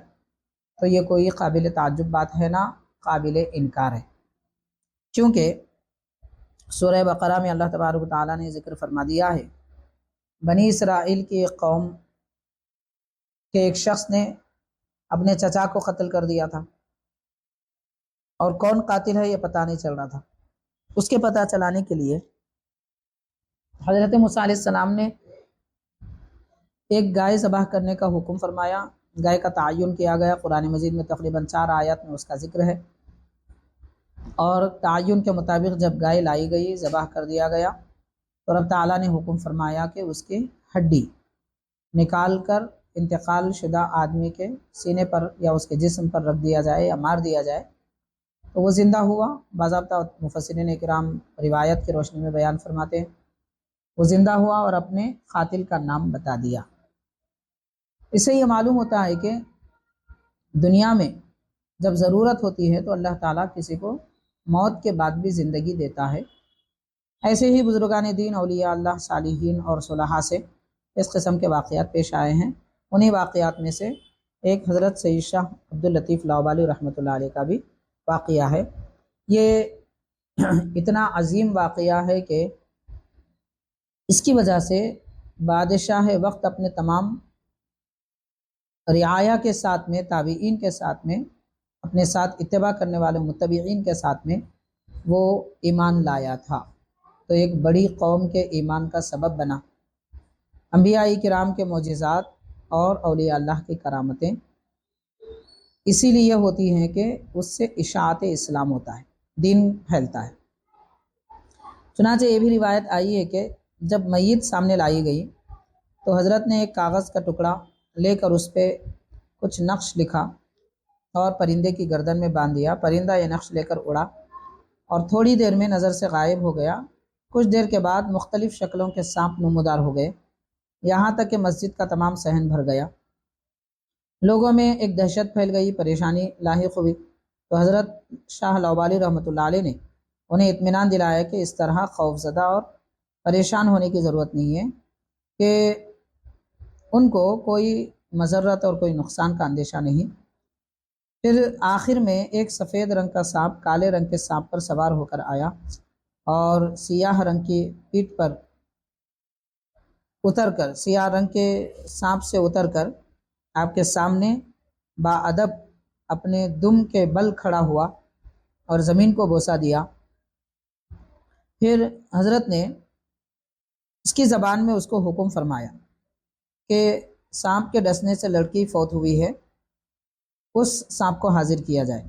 تو یہ کوئی قابل تعجب بات ہے نہ قابل انکار ہے، چونکہ سورہ بقرہ میں اللہ تبارک و تعالیٰ نے ذکر فرما دیا ہے بنی اسرائیل کی ایک قوم کے ایک شخص نے اپنے چچا کو قتل کر دیا تھا، اور کون قاتل ہے یہ پتہ نہیں چل رہا تھا۔ اس کے پتہ چلانے کے لیے حضرت موسیٰ علیہ السلام نے ایک گائے ذبح کرنے کا حکم فرمایا، گائے کا تعین کیا گیا۔ قرآن مجید میں تقریباً 4 آیات میں اس کا ذکر ہے، اور تعین کے مطابق جب گائے لائی گئی، ذبح کر دیا گیا، تو رب تعالیٰ نے حکم فرمایا کہ اس کی ہڈی نکال کر انتقال شدہ آدمی کے سینے پر یا اس کے جسم پر رکھ دیا جائے یا مار دیا جائے تو وہ زندہ ہوا۔ باضابطہ مفسرین کرام روایت کی روشنی میں بیان فرماتے ہیں وہ زندہ ہوا اور اپنے قاتل کا نام بتا دیا۔ اس سے یہ معلوم ہوتا ہے کہ دنیا میں جب ضرورت ہوتی ہے تو اللہ تعالیٰ کسی کو موت کے بعد بھی زندگی دیتا ہے۔ ایسے ہی بزرگان دین، اولیاء اللہ، صالحین اور صلحاء سے اس قسم کے واقعات پیش آئے ہیں۔ انہی واقعات میں سے ایک حضرت سید شاہ عبداللطیف لاؤبالی رحمۃ اللہ علیہ کا بھی واقعہ ہے۔ یہ اتنا عظیم واقعہ ہے کہ اس کی وجہ سے بادشاہ وقت اپنے تمام رعایا کے ساتھ میں، تابعین کے ساتھ میں، اپنے ساتھ اتباع کرنے والے متبعین کے ساتھ میں وہ ایمان لایا تھا، تو ایک بڑی قوم کے ایمان کا سبب بنا۔ انبیاء کرام کے معجزات اور اولیاء اللہ کی کرامتیں اسی لیے ہوتی ہیں کہ اس سے اشاعت اسلام ہوتا ہے، دین پھیلتا ہے۔ چنانچہ یہ بھی روایت آئی ہے کہ جب میت سامنے لائی گئی تو حضرت نے ایک کاغذ کا ٹکڑا لے کر اس پہ کچھ نقش لکھا اور پرندے کی گردن میں باندھ دیا۔ پرندہ یہ نقش لے کر اڑا اور تھوڑی دیر میں نظر سے غائب ہو گیا۔ کچھ دیر کے بعد مختلف شکلوں کے سانپ نمودار ہو گئے، یہاں تک کہ مسجد کا تمام صحن بھر گیا۔ لوگوں میں ایک دہشت پھیل گئی، پریشانی لاحق ہوئی، تو حضرت شاہ لاؤبالی رحمۃ اللہ علیہ نے انہیں اطمینان دلایا کہ اس طرح خوف زدہ اور پریشان ہونے کی ضرورت نہیں ہے، کہ ان کو کوئی مضرت اور کوئی نقصان کا اندیشہ نہیں۔ پھر آخر میں ایک سفید رنگ کا سانپ کالے رنگ کے سانپ پر سوار ہو کر آیا اور سیاہ رنگ کی پیٹھ پر اتر کر، سیاہ رنگ کے سانپ سے اتر کر آپ کے سامنے باادب اپنے دم کے بل کھڑا ہوا اور زمین کو بوسہ دیا۔ پھر حضرت نے اس کی زبان میں اس کو حکم فرمایا کہ سانپ کے ڈسنے سے لڑکی فوت ہوئی ہے، اس سانپ کو حاضر کیا جائے۔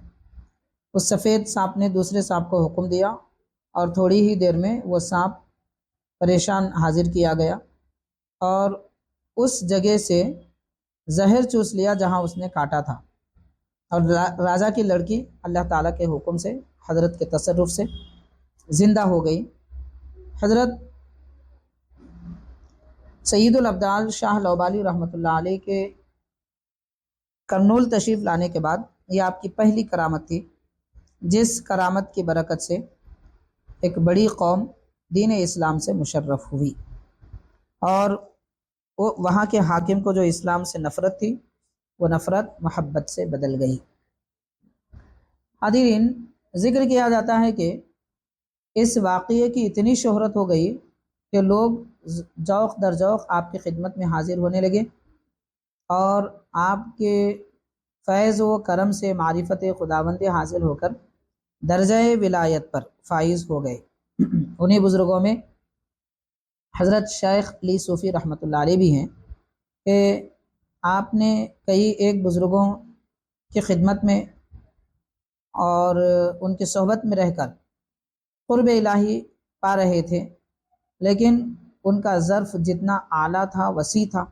اس سفید سانپ نے دوسرے سانپ کو حکم دیا اور تھوڑی ہی دیر میں وہ سانپ پریشان حاضر کیا گیا اور اس جگہ سے زہر چوس لیا جہاں اس نے کاٹا تھا، اور راجا کی لڑکی اللہ تعالیٰ کے حکم سے، حضرت کے تصرف سے زندہ ہو گئی۔ حضرت سید الابدال شاہ لاؤبالی رحمۃ اللہ علیہ کے کرنول تشریف لانے کے بعد یہ آپ کی پہلی کرامت تھی، جس کرامت کی برکت سے ایک بڑی قوم دین اسلام سے مشرف ہوئی، اور وہاں کے حاکم کو جو اسلام سے نفرت تھی وہ نفرت محبت سے بدل گئی۔ حاضرین، ذکر کیا جاتا ہے کہ اس واقعے کی اتنی شہرت ہو گئی کہ لوگ ذوق در ذوق آپ کی خدمت میں حاضر ہونے لگے اور آپ کے فیض و کرم سے معرفت خداوند حاصل ہو کر درجہ ولایت پر فائز ہو گئے۔ انہیں بزرگوں میں حضرت شیخ علی صوفی رحمۃ اللہ علیہ بھی ہیں کہ آپ نے کئی ایک بزرگوں کی خدمت میں اور ان کی صحبت میں رہ کر قرب الہی پا رہے تھے، لیکن ان کا ظرف جتنا اعلیٰ تھا، وسیع تھا،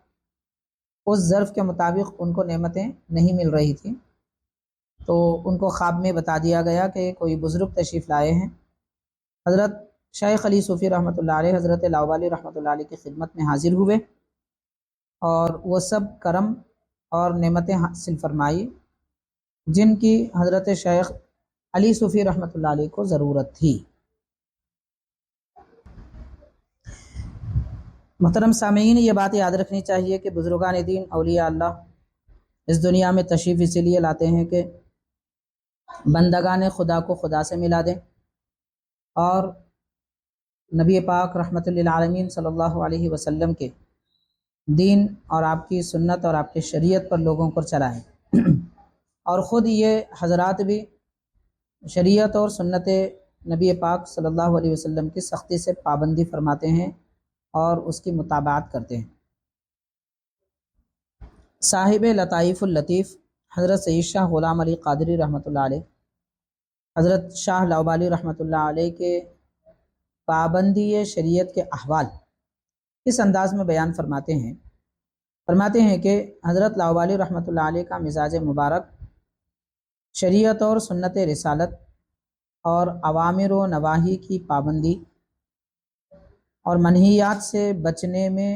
اس ظرف کے مطابق ان کو نعمتیں نہیں مل رہی تھیں۔ تو ان کو خواب میں بتا دیا گیا کہ کوئی بزرگ تشریف لائے ہیں۔ حضرت شیخ علی صوفی رحمۃ اللہ علیہ حضرت لاؤبالی رحمۃ اللہ علیہ کی خدمت میں حاضر ہوئے اور وہ سب کرم اور نعمتیں حاصل فرمائی جن کی حضرت شیخ علی صوفی رحمۃ اللہ علیہ کو ضرورت تھی۔ محترم سامعین، یہ بات یاد رکھنی چاہیے کہ بزرگان دین، اولیاء اللہ اس دنیا میں تشریف اسی لیے لاتے ہیں کہ بندگان خدا کو خدا سے ملا دیں اور نبی پاک رحمت للعالمین صلی اللہ علیہ وسلم کے دین اور آپ کی سنت اور آپ کی شریعت پر لوگوں کو چلائیں، اور خود یہ حضرات بھی شریعت اور سنت نبی پاک صلی اللہ علیہ وسلم کی سختی سے پابندی فرماتے ہیں اور اس کی مطابعت کرتے ہیں۔ صاحب لطائف اللطیف حضرت سید شاہ غلام علی قادری رحمۃ اللہ علیہ، حضرت شاہ لاؤبالی رحمۃ اللہ علیہ کے پابندی شریعت کے احوال اس انداز میں بیان فرماتے ہیں کہ حضرت لاؤبالی رحمۃ اللہ علیہ کا مزاج مبارک شریعت اور سنت رسالت اور اوامر و نواہی کی پابندی اور منہیات سے بچنے میں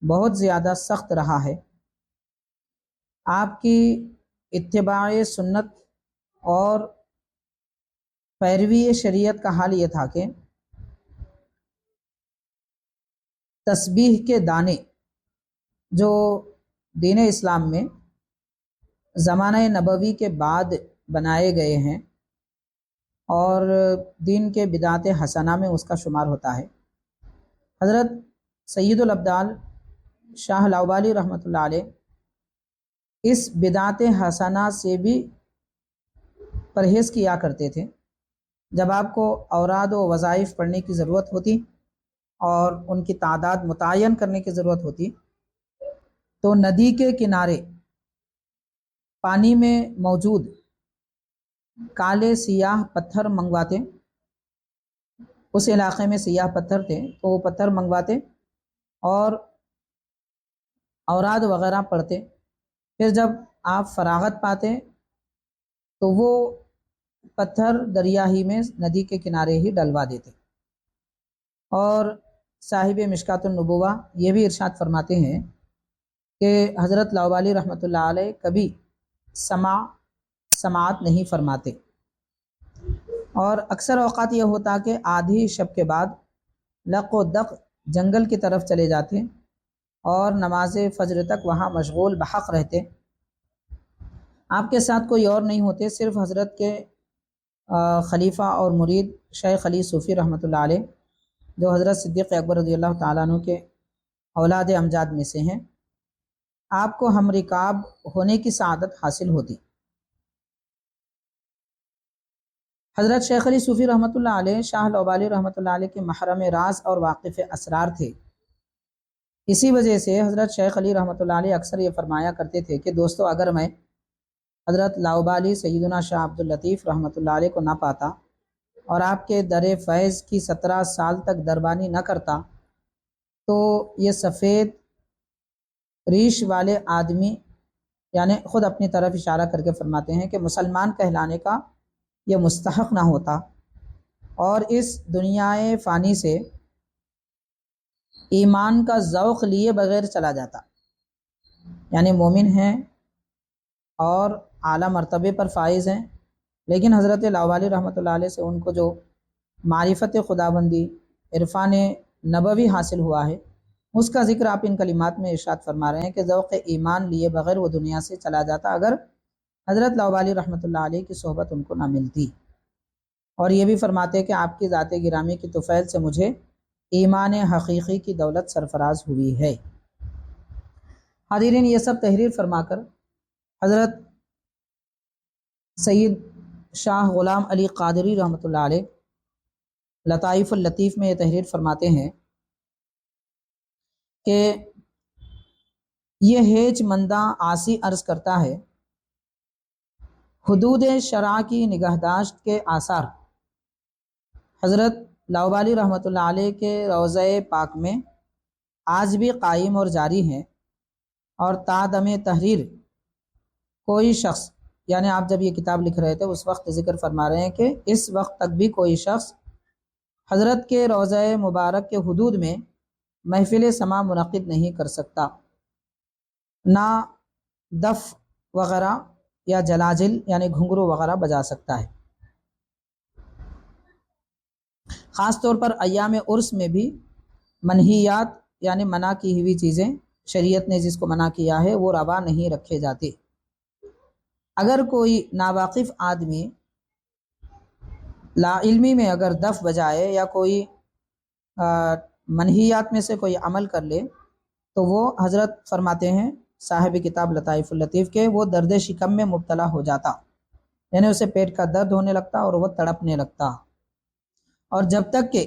بہت زیادہ سخت رہا ہے۔ آپ کی اتباع سنت اور پیروی شریعت کا حال یہ تھا کہ تسبیح کے دانے جو دین اسلام میں زمانہ نبوی کے بعد بنائے گئے ہیں اور دین کے بدعت حسنہ میں اس کا شمار ہوتا ہے، حضرت سید الابدال شاہ لاؤبالی رحمۃ اللہ علیہ اس بدعت حسنہ سے بھی پرہیز کیا کرتے تھے۔ جب آپ کو اوراد و وظائف پڑھنے کی ضرورت ہوتی اور ان کی تعداد متعین کرنے کی ضرورت ہوتی تو ندی کے کنارے پانی میں موجود کالے سیاہ پتھر منگواتے، اس علاقے میں سیاہ پتھر تھے تو وہ پتھر منگواتے اور اوراد وغیرہ پڑھتے، پھر جب آپ فراغت پاتے تو وہ پتھر دریا ہی میں ندی کے کنارے ہی ڈلوا دیتے۔ اور صاحب مشکات النبوہ یہ بھی ارشاد فرماتے ہیں کہ حضرت لاؤبالی رحمۃ اللہ علیہ کبھی سماعت نہیں فرماتے، اور اکثر اوقات یہ ہوتا کہ آدھی شب کے بعد لق و دق جنگل کی طرف چلے جاتے اور نماز فجر تک وہاں مشغول بحق رہتے۔ آپ کے ساتھ کوئی اور نہیں ہوتے، صرف حضرت کے خلیفہ اور مرید شیخ علی صوفی رحمۃ اللہ علیہ جو حضرت صدیق اکبر رضی اللہ تعالیٰ عنہ کے اولاد امجاد میں سے ہیں، آپ کو ہم رکاب ہونے کی سعادت حاصل ہوتی۔ حضرت شیخ علی صوفی رحمۃ اللہ علیہ شاہ لاؤبالی رحمۃ اللہ علیہ کے محرم راز اور واقف اسرار تھے۔ اسی وجہ سے حضرت شیخ علی رحمۃ اللہ علیہ اکثر یہ فرمایا کرتے تھے کہ دوستو، اگر میں حضرت لاؤبالی سیدنا شاہ عبد اللطیف رحمۃ اللہ علیہ کو نہ پاتا اور آپ کے در فیض کی 17 سال تک دربانی نہ کرتا تو یہ سفید ریش والے آدمی، یعنی خود اپنی طرف اشارہ کر کے فرماتے ہیں کہ مسلمان کہلانے کا یہ مستحق نہ ہوتا اور اس دنیا فانی سے ایمان کا ذوق لیے بغیر چلا جاتا۔ یعنی مومن ہیں اور اعلیٰ مرتبے پر فائز ہیں، لیکن حضرت لاؤبالی رحمۃ اللہ علیہ سے ان کو جو معرفت خداوندی عرفان نبوی حاصل ہوا ہے، اس کا ذکر آپ ان کلمات میں ارشاد فرما رہے ہیں کہ ذوق ایمان لیے بغیر وہ دنیا سے چلا جاتا اگر حضرت لاؤبالی رحمۃ اللہ علیہ کی صحبت ان کو نہ ملتی۔ اور یہ بھی فرماتے کہ آپ کی ذات گرامی کی طفیل سے مجھے ایمان حقیقی کی دولت سرفراز ہوئی ہے۔ حاضرین، یہ سب تحریر فرما کر حضرت سید شاہ غلام علی قادری رحمۃ اللہ علیہ لطائف اللطیف میں یہ تحریر فرماتے ہیں کہ یہ ہیچ مندہ آسی عرض کرتا ہے حدود شرع کی نگہداشت کے آثار حضرت لاؤبالی رحمۃ اللہ علیہ کے روضہ پاک میں آج بھی قائم اور جاری ہیں، اور تا دم تحریر کوئی شخص، یعنی آپ جب یہ کتاب لکھ رہے تھے اس وقت ذکر فرما رہے ہیں کہ اس وقت تک بھی کوئی شخص حضرت کے روضہ مبارک کے حدود میں محفل سماع منعقد نہیں کر سکتا، نہ دف وغیرہ یا جلاجل یعنی گھنگرو وغیرہ بجا سکتا ہے۔ خاص طور پر ایام عرس میں بھی منہیات یعنی منع کی ہوئی چیزیں، شریعت نے جس کو منع کیا ہے وہ روا نہیں رکھے جاتے۔ اگر کوئی ناواقف آدمی لا علمی میں اگر دف بجائے یا کوئی منہیات میں سے کوئی عمل کر لے تو وہ حضرت فرماتے ہیں صاحب کتاب لطائف اللطیف کے، وہ درد شکم میں مبتلا ہو جاتا، یعنی اسے پیٹ کا درد ہونے لگتا اور وہ تڑپنے لگتا، اور جب تک کہ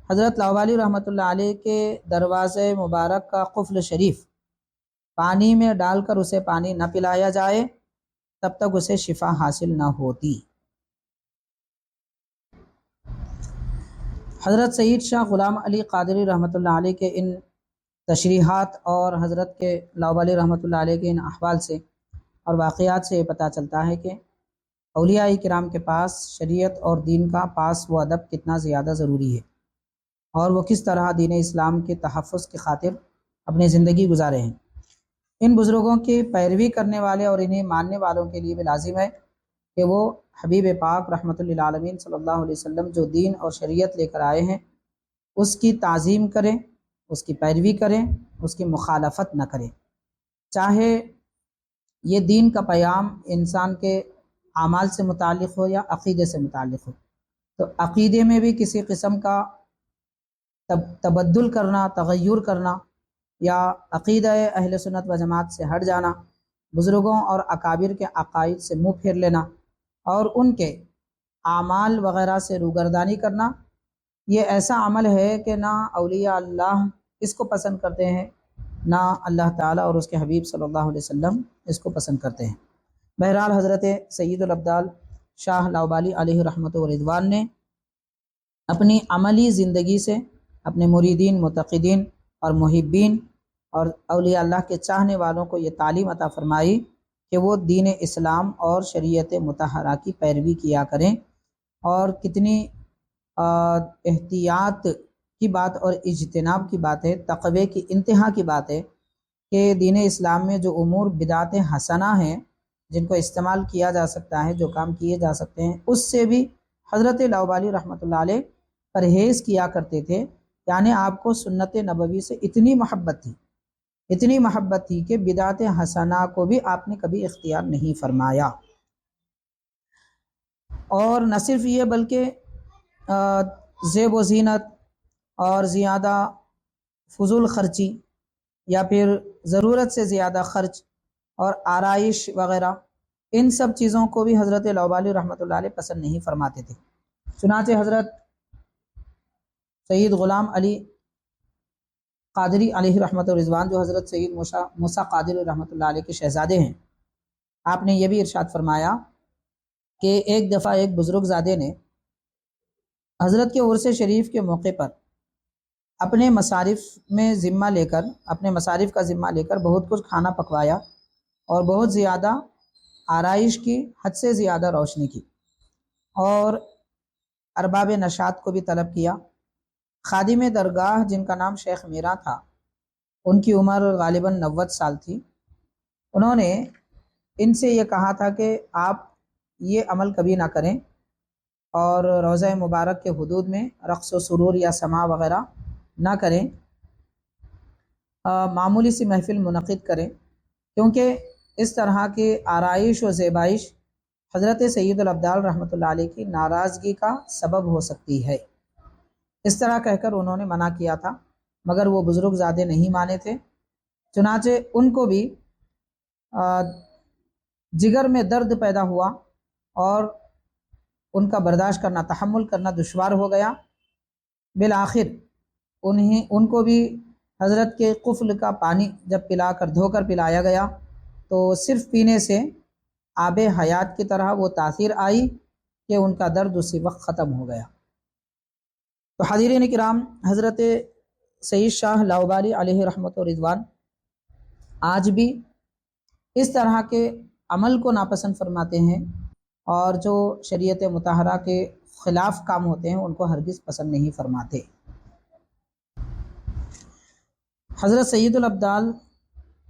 حضرت لاؤبالی رحمۃ اللہ علیہ کے دروازے مبارک کا قفل شریف پانی میں ڈال کر اسے پانی نہ پلایا جائے تب تک اسے شفا حاصل نہ ہوتی۔ حضرت سید شاہ غلام علی قادری رحمۃ اللہ علیہ کے ان تشریحات اور حضرت کے لاؤبالی رحمۃ اللہ علیہ کے ان احوال سے اور واقعات سے یہ پتہ چلتا ہے کہ اولیاء کرام کے پاس شریعت اور دین کا پاس و ادب کتنا زیادہ ضروری ہے، اور وہ کس طرح دین اسلام کے تحفظ کی خاطر اپنی زندگی گزارے ہیں۔ ان بزرگوں کی پیروی کرنے والے اور انہیں ماننے والوں کے لیے بھی لازم ہے کہ وہ حبیب پاک رحمۃ للعالمین صلی اللہ علیہ وسلم جو دین اور شریعت لے کر آئے ہیں اس کی تعظیم کریں، اس کی پیروی کریں، اس کی مخالفت نہ کریں، چاہے یہ دین کا پیام انسان کے اعمال سے متعلق ہو یا عقیدے سے متعلق ہو۔ تو عقیدے میں بھی کسی قسم کا تبدل کرنا، تغیر کرنا یا عقیدہ اہل سنت و جماعت سے ہٹ جانا، بزرگوں اور اکابر کے عقائد سے منہ پھیر لینا اور ان کے اعمال وغیرہ سے روگردانی کرنا، یہ ایسا عمل ہے کہ نہ اولیاء اللہ اس کو پسند کرتے ہیں، نہ اللہ تعالیٰ اور اس کے حبیب صلی اللہ علیہ وسلم اس کو پسند کرتے ہیں۔ بہرحال حضرت سید الابدال شاہ لاؤبالی علیہ رحمۃ و رضوان نے اپنی عملی زندگی سے اپنے مریدین، متقدین اور محبین اور اولیاء اللہ کے چاہنے والوں کو یہ تعلیم عطا فرمائی کہ وہ دین اسلام اور شریعت مطہرہ کی پیروی کیا کریں، اور کتنی احتیاط کی بات اور اجتناب کی بات ہے، تقوی کی انتہا کی بات ہے کہ دین اسلام میں جو امور بدعت حسنہ ہیں جن کو استعمال کیا جا سکتا ہے، جو کام کیے جا سکتے ہیں، اس سے بھی حضرت لاؤبالی رحمۃ اللہ علیہ پرہیز کیا کرتے تھے۔ یعنی آپ کو سنت نبوی سے اتنی محبت تھی کہ بدعت حسنہ کو بھی آپ نے کبھی اختیار نہیں فرمایا۔ اور نہ صرف یہ بلکہ زیب و زینت اور زیادہ فضول خرچی یا پھر ضرورت سے زیادہ خرچ اور آرائش وغیرہ، ان سب چیزوں کو بھی حضرت لاؤبالی رحمۃ اللہ علیہ پسند نہیں فرماتے تھے۔ چنانچہ حضرت سید غلام علی قادری علیہ رحمۃ الرضوان جو حضرت سید موسیٰ قادری رحمۃ اللہ علیہ کے شہزادے ہیں، آپ نے یہ بھی ارشاد فرمایا کہ ایک دفعہ ایک بزرگ زادے نے حضرت کے عرس شریف کے موقع پر اپنے مصارف کا ذمہ لے کر بہت کچھ کھانا پکوایا اور بہت زیادہ آرائش کی، حد سے زیادہ روشنی کی، اور ارباب نشاط کو بھی طلب کیا۔ خادم درگاہ جن کا نام شیخ میرا تھا، ان کی عمر غالباً 90 سال تھی، انہوں نے ان سے یہ کہا تھا کہ آپ یہ عمل کبھی نہ کریں اور روضہ مبارک کے حدود میں رقص و سرور یا سماع وغیرہ نہ کریں، معمولی سی محفل منعقد کریں، کیونکہ اس طرح کی آرائش و زیبائش حضرت سید الابدال رحمۃ اللہ علیہ کی ناراضگی کا سبب ہو سکتی ہے۔ اس طرح کہہ کر انہوں نے منع کیا تھا، مگر وہ بزرگ زادے نہیں مانے تھے، چنانچہ ان کو بھی جگر میں درد پیدا ہوا اور ان کا برداشت کرنا، تحمل کرنا دشوار ہو گیا۔ بالآخر ان کو بھی حضرت کے قفل کا پانی جب دھو کر پلایا گیا تو صرف پینے سے آب حیات کی طرح وہ تاثیر آئی کہ ان کا درد اسی وقت ختم ہو گیا۔ تو حاضرین کرام، حضرت سید شاہ لاؤبالی علیہ رحمت و رضوان آج بھی اس طرح کے عمل کو ناپسند فرماتے ہیں، اور جو شریعت مطہرہ کے خلاف کام ہوتے ہیں ان کو ہرگز پسند نہیں فرماتے۔ حضرت سید الابدال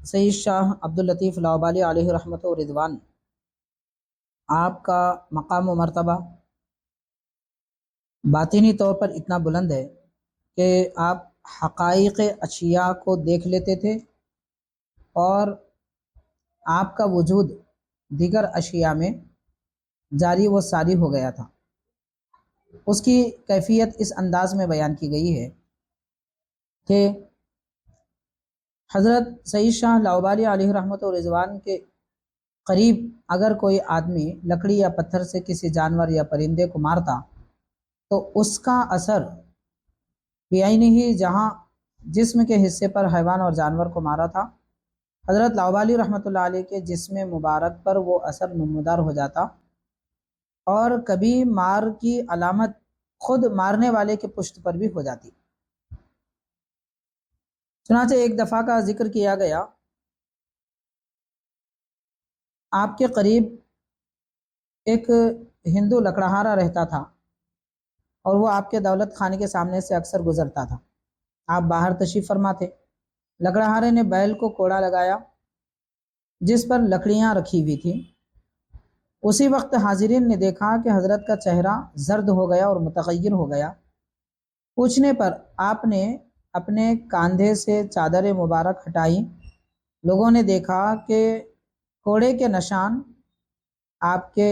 سید شاہ عبداللطیف لاؤبالی علیہ رحمت و رضوان، آپ کا مقام و مرتبہ باطنی طور پر اتنا بلند ہے کہ آپ حقائق اشیاء کو دیکھ لیتے تھے، اور آپ کا وجود دیگر اشیاء میں جاری و ساری ہو گیا تھا۔ اس کی کیفیت اس انداز میں بیان کی گئی ہے کہ حضرت سید شاہ لاؤبالی علیہ رحمت و رضوان کے قریب اگر کوئی آدمی لکڑی یا پتھر سے کسی جانور یا پرندے کو مارتا تو اس کا اثر بعینہ ہی جہاں جسم کے حصے پر حیوان اور جانور کو مارا تھا، حضرت لاؤبالی رحمۃ اللہ علیہ کے جسم مبارک پر وہ اثر نمودار ہو جاتا، اور کبھی مار کی علامت خود مارنے والے کے پشت پر بھی ہو جاتی۔ چنانچہ ایک دفعہ کا ذکر کیا گیا، آپ کے قریب ایک ہندو لکڑہارا رہتا تھا، اور وہ آپ کے دولت خانے کے سامنے سے اکثر گزرتا تھا۔ آپ باہر تشریف فرما تھے۔ لکڑہارے نے بیل کو کوڑا لگایا جس پر لکڑیاں رکھی ہوئی تھیں۔ اسی وقت حاضرین نے دیکھا کہ حضرت کا چہرہ زرد ہو گیا اور متغیر ہو گیا۔ پوچھنے پر آپ نے اپنے کاندھے سے چادر مبارک ہٹائی۔ لوگوں نے دیکھا کہ کوڑے کے نشان آپ کے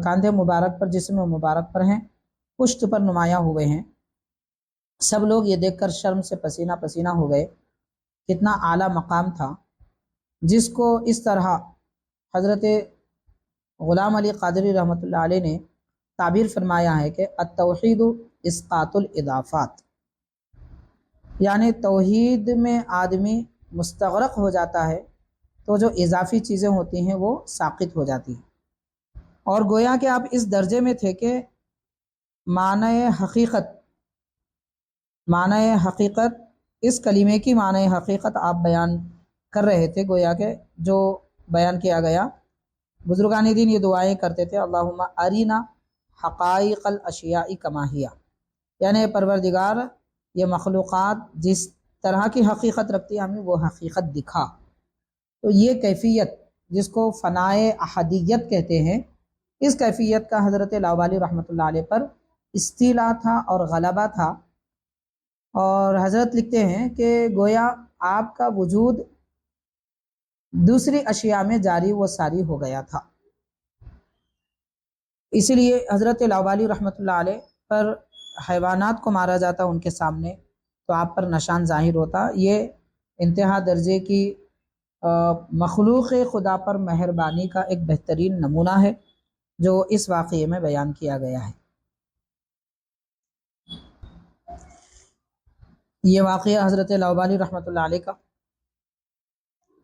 کاندھے مبارک پر، جسم مبارک پر ہیں، پشت پر نمایاں ہوئے ہیں۔ سب لوگ یہ دیکھ کر شرم سے پسینہ پسینہ ہو گئے۔ کتنا اعلیٰ مقام تھا جس کو اس طرح حضرت غلام علی قادری رحمۃ اللہ علیہ نے تعبیر فرمایا ہے کہ التوحید اسقاط الاضافات، یعنی توحید میں آدمی مستغرق ہو جاتا ہے تو جو اضافی چیزیں ہوتی ہیں وہ ساقط ہو جاتی ہیں۔ اور گویا کہ آپ اس درجے میں تھے کہ معنی حقیقت اس کلمے کی معنی حقیقت آپ بیان کر رہے تھے۔ گویا کہ جو بیان کیا گیا، بزرگان دین یہ دعائیں کرتے تھے، اللہم ارینا حقائق الاشیاء کما ہی، یعنی پروردگار یہ مخلوقات جس طرح کی حقیقت رکھتی ہے ہمیں وہ حقیقت دکھا۔ تو یہ کیفیت جس کو فنائے احدیت کہتے ہیں، اس کیفیت کا حضرت لاؤبالی رحمۃ اللہ علیہ پر استیلا تھا اور غلبہ تھا۔ اور حضرت لکھتے ہیں کہ گویا آپ کا وجود دوسری اشیاء میں جاری و ساری ہو گیا تھا۔ اسی لیے حضرت لاؤبالی رحمۃ اللہ علیہ پر حیوانات کو مارا جاتا ان کے سامنے تو آپ پر نشان ظاہر ہوتا۔ یہ انتہا درجے کی مخلوق خدا پر مہربانی کا ایک بہترین نمونہ ہے جو اس واقعے میں بیان کیا گیا ہے۔ یہ واقعہ حضرت لاؤبالی رحمۃ اللہ علیہ کا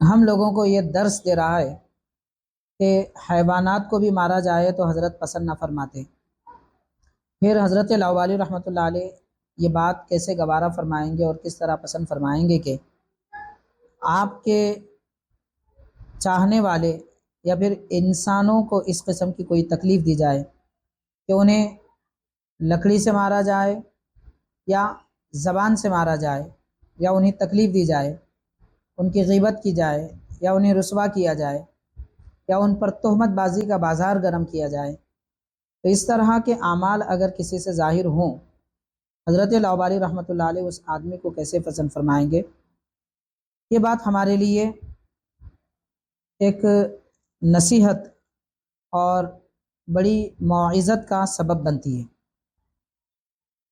ہم لوگوں کو یہ درس دے رہا ہے کہ حیوانات کو بھی مارا جائے تو حضرت پسند نہ فرماتے۔ پھر حضرت لاؤبالی رحمۃ اللہ علیہ یہ بات کیسے گوارا فرمائیں گے اور کس طرح پسند فرمائیں گے کہ آپ کے چاہنے والے یا پھر انسانوں کو اس قسم کی کوئی تکلیف دی جائے کہ انہیں لکڑی سے مارا جائے یا زبان سے مارا جائے یا انہیں تکلیف دی جائے، ان کی غیبت کی جائے یا انہیں رسوا کیا جائے یا ان پر تہمت بازی کا بازار گرم کیا جائے، تو اس طرح کے اعمال اگر کسی سے ظاہر ہوں، حضرت لاؤبالی رحمۃ اللہ علیہ اس آدمی کو کیسے پسند فرمائیں گے؟ یہ بات ہمارے لیے ایک نصیحت اور بڑی موعظت کا سبب بنتی ہے۔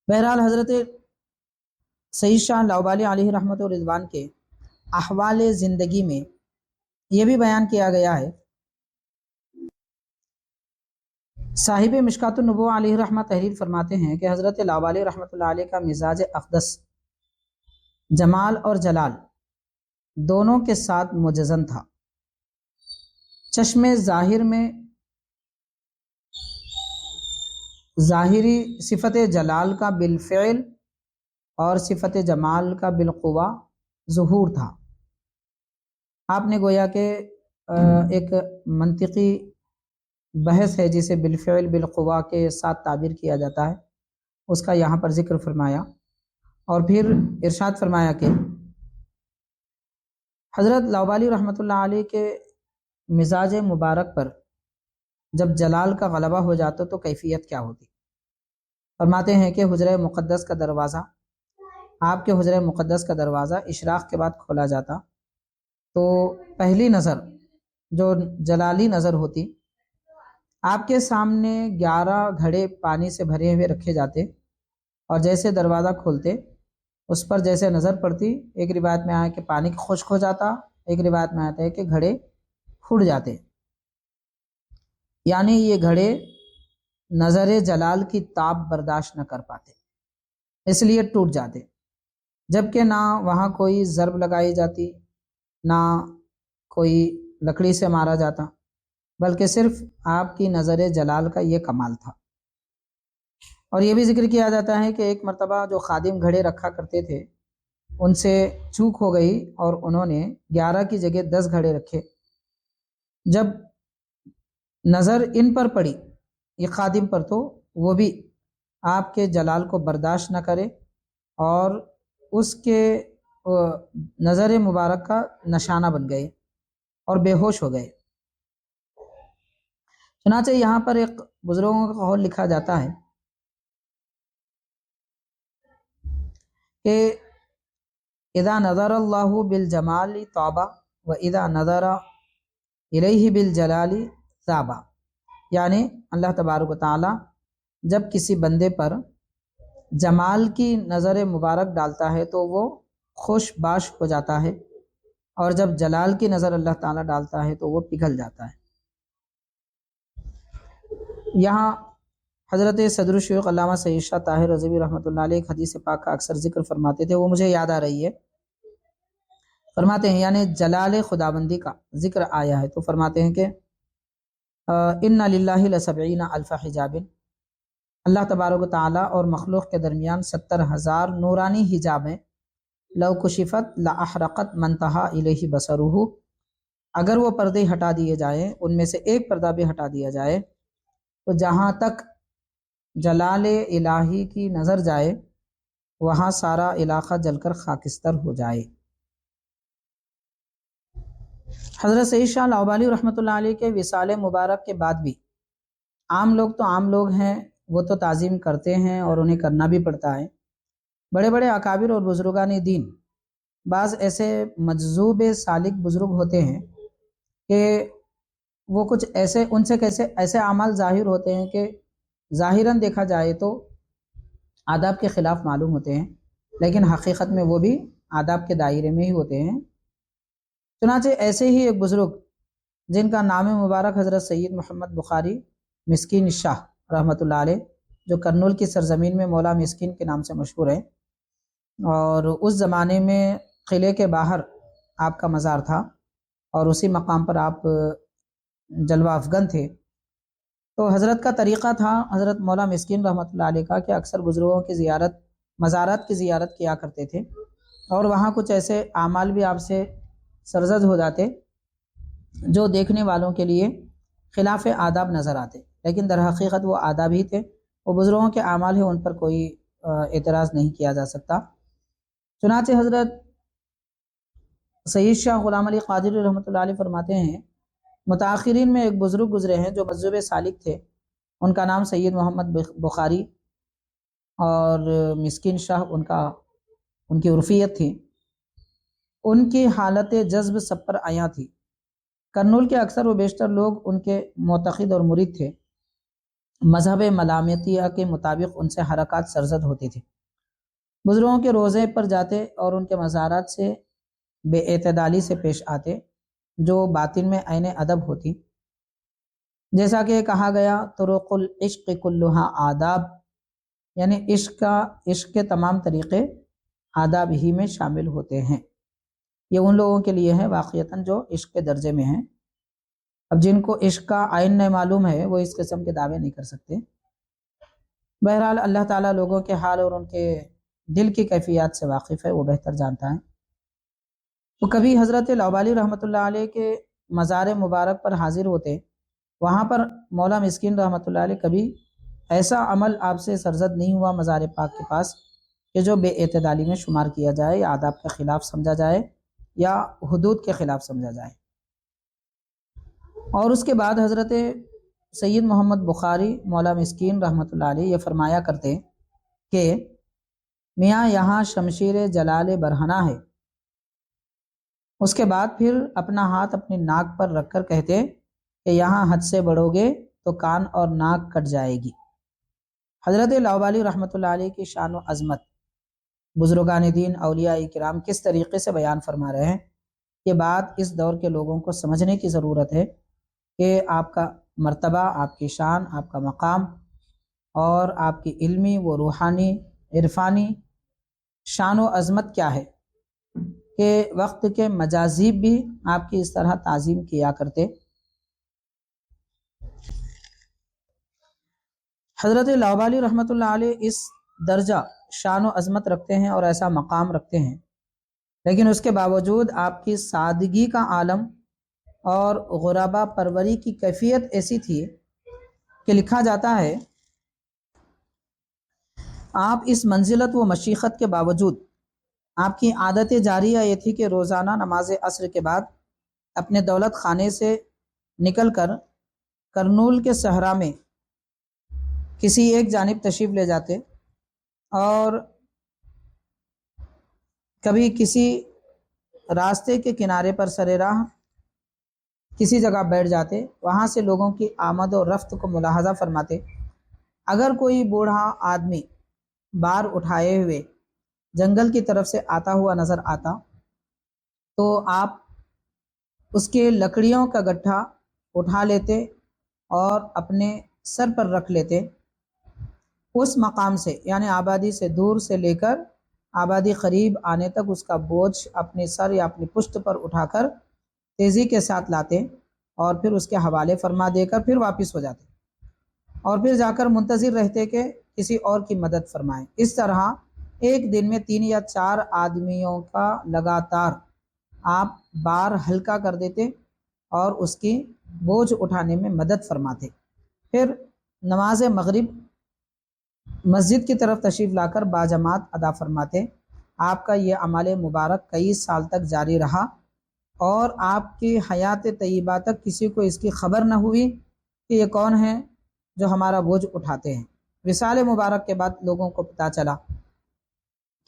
بہرحال حضرت سید شاہ لاؤبالی علیہ رحمۃ و رضوان کے احوال زندگی میں یہ بھی بیان کیا گیا ہے۔ صاحب مشکات النبوہ علیہ رحمہ تحریر فرماتے ہیں کہ حضرت لاؤبالی رحمۃ اللہ علیہ کا مزاج اقدس جمال اور جلال دونوں کے ساتھ مجزن تھا۔ چشم ظاہر میں ظاہری صفت جلال کا بالفعل اور صفت جمال کا بالقوا ظہور تھا۔ آپ نے گویا کہ ایک منطقی بحث ہے جسے بالفعل بالقوا کے ساتھ تعبیر کیا جاتا ہے، اس کا یہاں پر ذکر فرمایا، اور پھر ارشاد فرمایا کہ حضرت لاؤبالی رحمۃ اللہ علیہ کے مزاج مبارک پر جب جلال کا غلبہ ہو جاتا تو کیفیت کیا ہوتی؟ فرماتے ہیں کہ حجرہ مقدس کا دروازہ، آپ کے حجرہ مقدس کا دروازہ اشراق کے بعد کھولا جاتا تو پہلی نظر جو جلالی نظر ہوتی، آپ کے سامنے 11 گھڑے پانی سے بھرے ہوئے رکھے جاتے، اور جیسے دروازہ کھولتے اس پر جیسے نظر پڑتی، ایک روایت میں آیا کہ پانی خشک ہو جاتا، ایک روایت میں آتا ہے کہ گھڑے پھوٹ جاتے، یعنی یہ گھڑے نظر جلال کی تاب برداشت نہ کر پاتے، اس لیے ٹوٹ جاتے، جبکہ نہ وہاں کوئی ضرب لگائی جاتی، نہ کوئی لکڑی سے مارا جاتا، بلکہ صرف آپ کی نظر جلال کا یہ کمال تھا۔ اور یہ بھی ذکر کیا جاتا ہے کہ ایک مرتبہ جو خادم گھڑے رکھا کرتے تھے ان سے چوک ہو گئی اور انہوں نے 11 کی جگہ 10 گھڑے رکھے، جب نظر ان پر پڑی یہ خادم پر تو وہ بھی آپ کے جلال کو برداشت نہ کرے اور اس کے نظر مبارک کا نشانہ بن گئے اور بے ہوش ہو گئے۔ چنانچہ یہاں پر ایک بزرگوں کا قول لکھا جاتا ہے کہ اذا نظر اللہ بالجمال طابہ و اذا نظر الیہ بالجلال ثابہ، یعنی اللہ تبارک و تعالی جب کسی بندے پر جمال کی نظر مبارک ڈالتا ہے تو وہ خوش باش ہو جاتا ہے، اور جب جلال کی نظر اللہ تعالی ڈالتا ہے تو وہ پگھل جاتا ہے۔ یہاں حضرت صدر الشیوخ علامہ سید شاہ طاہر رضوی رحمۃ اللہ علیہ ایک حدیث پاک کا اکثر ذکر فرماتے تھے، وہ مجھے یاد آ رہی ہے۔ فرماتے ہیں یعنی جلال خداوندی کا ذکر آیا ہے تو فرماتے ہیں کہ ان للہ لسبعین الف حجاب، اللہ تبارک و تعالیٰ اور مخلوق کے درمیان 70,000 نورانی حجاب ہیں، لو کشفت لاحرقت منتہا الیہ بصرہ، اگر وہ پردے ہٹا دیے جائیں، ان میں سے ایک پردہ بھی ہٹا دیا جائے تو جہاں تک جلال الہی کی نظر جائے وہاں سارا علاقہ جل کر خاکستر ہو جائے۔ حضرت سید شاہ لاؤبالی رحمۃ اللہ علیہ کے وصال مبارک کے بعد بھی عام لوگ تو عام لوگ ہیں، وہ تو تعظیم کرتے ہیں اور انہیں کرنا بھی پڑتا ہے، بڑے بڑے اکابر اور بزرگان دین بعض ایسے مجذوب سالک بزرگ ہوتے ہیں کہ وہ کچھ ایسے ان سے ایسے اعمال ظاہر ہوتے ہیں کہ ظاہراً دیکھا جائے تو آداب کے خلاف معلوم ہوتے ہیں، لیکن حقیقت میں وہ بھی آداب کے دائرے میں ہی ہوتے ہیں۔ چنانچہ ایسے ہی ایک بزرگ جن کا نام مبارک حضرت سید محمد بخاری مسکین شاہ رحمۃ اللہ علیہ، جو کرنول کی سرزمین میں مولا مسکین کے نام سے مشہور ہے، اور اس زمانے میں قلعے کے باہر آپ کا مزار تھا اور اسی مقام پر آپ جلوہ افغن تھے، تو حضرت کا طریقہ تھا، حضرت مولا مسکین رحمۃ اللہ علیہ کا، کہ اکثر بزرگوں کی زیارت، مزارات کی زیارت کیا کرتے تھے، اور وہاں کچھ ایسے اعمال بھی آپ سے سرزد ہو جاتے جو دیکھنے والوں کے لیے خلاف آداب نظر آتے، لیکن در حقیقت وہ آداب ہی تھے، وہ بزرگوں کے اعمال ہیں، ان پر کوئی اعتراض نہیں کیا جا سکتا۔ چنانچہ حضرت سید شاہ غلام علی قادری رحمۃ اللہ علیہ فرماتے ہیں متاخرین میں ایک بزرگ گزرے ہیں جو مجذوب سالک تھے، ان کا نام سید محمد بخاری اور مسکین شاہ ان کی عرفیت تھی، ان کی حالت جذب سب پر عیاں تھی، کرنول کے اکثر و بیشتر لوگ ان کے معتقد اور مرید تھے، مذہب ملامتیہ کے مطابق ان سے حرکات سرزد ہوتی تھی، بزرگوں کے روزے پر جاتے اور ان کے مزارات سے بے اعتدالی سے پیش آتے جو باطن میں عین ادب ہوتی، جیسا کہ کہا گیا طرق العشق کلھا آداب، یعنی عشق کے تمام طریقے آداب ہی میں شامل ہوتے ہیں، یہ ان لوگوں کے لیے ہے واقعتاً جو عشق کے درجے میں ہیں۔ اب جن کو عشق کا آئین نہیں معلوم ہے وہ اس قسم کے دعوے نہیں کر سکتے۔ بہرحال اللہ تعالیٰ لوگوں کے حال اور ان کے دل کی کیفیات سے واقف ہے، وہ بہتر جانتا ہے۔ تو کبھی حضرت لاؤبالی رحمۃ اللہ علیہ کے مزار مبارک پر حاضر ہوتے، وہاں پر مولا مسکین رحمۃ اللہ علیہ کبھی ایسا عمل آپ سے سرزد نہیں ہوا مزار پاک کے پاس کہ جو بے اعتدالی میں شمار کیا جائے یا آداب کے خلاف سمجھا جائے یا حدود کے خلاف سمجھا جائے۔ اور اس کے بعد حضرت سید محمد بخاری مولا مسکین رحمۃ اللہ علیہ یہ فرمایا کرتے کہ میاں یہاں شمشیر جلال برہنہ ہے۔ اس کے بعد پھر اپنا ہاتھ اپنی ناک پر رکھ کر کہتے کہ یہاں حد سے بڑھو گے تو کان اور ناک کٹ جائے گی۔ حضرت لاؤبالی رحمۃ اللہ علیہ کی شان و عظمت بزرگان دین اولیاء کرام کس طریقے سے بیان فرما رہے ہیں، یہ بات اس دور کے لوگوں کو سمجھنے کی ضرورت ہے کہ آپ کا مرتبہ، آپ کی شان، آپ کا مقام اور آپ کی علمی و روحانی عرفانی شان و عظمت کیا ہے کہ وقت کے مجاذیب بھی آپ کی اس طرح تعظیم کیا کرتے۔ حضرت لاؤبالی رحمۃ اللہ علیہ اس درجہ شان و عظمت رکھتے ہیں اور ایسا مقام رکھتے ہیں، لیکن اس کے باوجود آپ کی سادگی کا عالم اور غربا پروری کی کیفیت ایسی تھی کہ لکھا جاتا ہے آپ اس منزلت و مشیخت کے باوجود آپ کی عادت جاریہ یہ تھی کہ روزانہ نماز عصر کے بعد اپنے دولت خانے سے نکل کر کرنول کے صحرا میں کسی ایک جانب تشریف لے جاتے اور کبھی کسی راستے کے کنارے پر سر راہ کسی جگہ بیٹھ جاتے، وہاں سے لوگوں کی آمد و رفت کو ملاحظہ فرماتے۔ اگر کوئی بوڑھا آدمی بار اٹھائے ہوئے جنگل کی طرف سے آتا ہوا نظر آتا تو آپ اس کے لکڑیوں کا گٹھا اٹھا لیتے اور اپنے سر پر رکھ لیتے۔ اس مقام سے یعنی آبادی سے دور سے لے کر آبادی قریب آنے تک اس کا بوجھ اپنے سر یا اپنی پشت پر اٹھا کر تیزی کے ساتھ لاتے اور پھر اس کے حوالے فرما دے کر پھر واپس ہو جاتے اور پھر جا کر منتظر رہتے کہ کسی اور کی مدد فرمائیں۔ اس طرح ایک دن میں 3 یا 4 آدمیوں کا لگاتار آپ بار ہلکا کر دیتے اور اس کی بوجھ اٹھانے میں مدد فرماتے۔ پھر نماز مغرب مسجد کی طرف تشریف لا کر باجماعت ادا فرماتے۔ آپ کا یہ عمل مبارک کئی سال تک جاری رہا اور آپ کی حیات طیبہ تک کسی کو اس کی خبر نہ ہوئی کہ یہ کون ہیں جو ہمارا بوجھ اٹھاتے ہیں۔ وصال مبارک کے بعد لوگوں کو پتہ چلا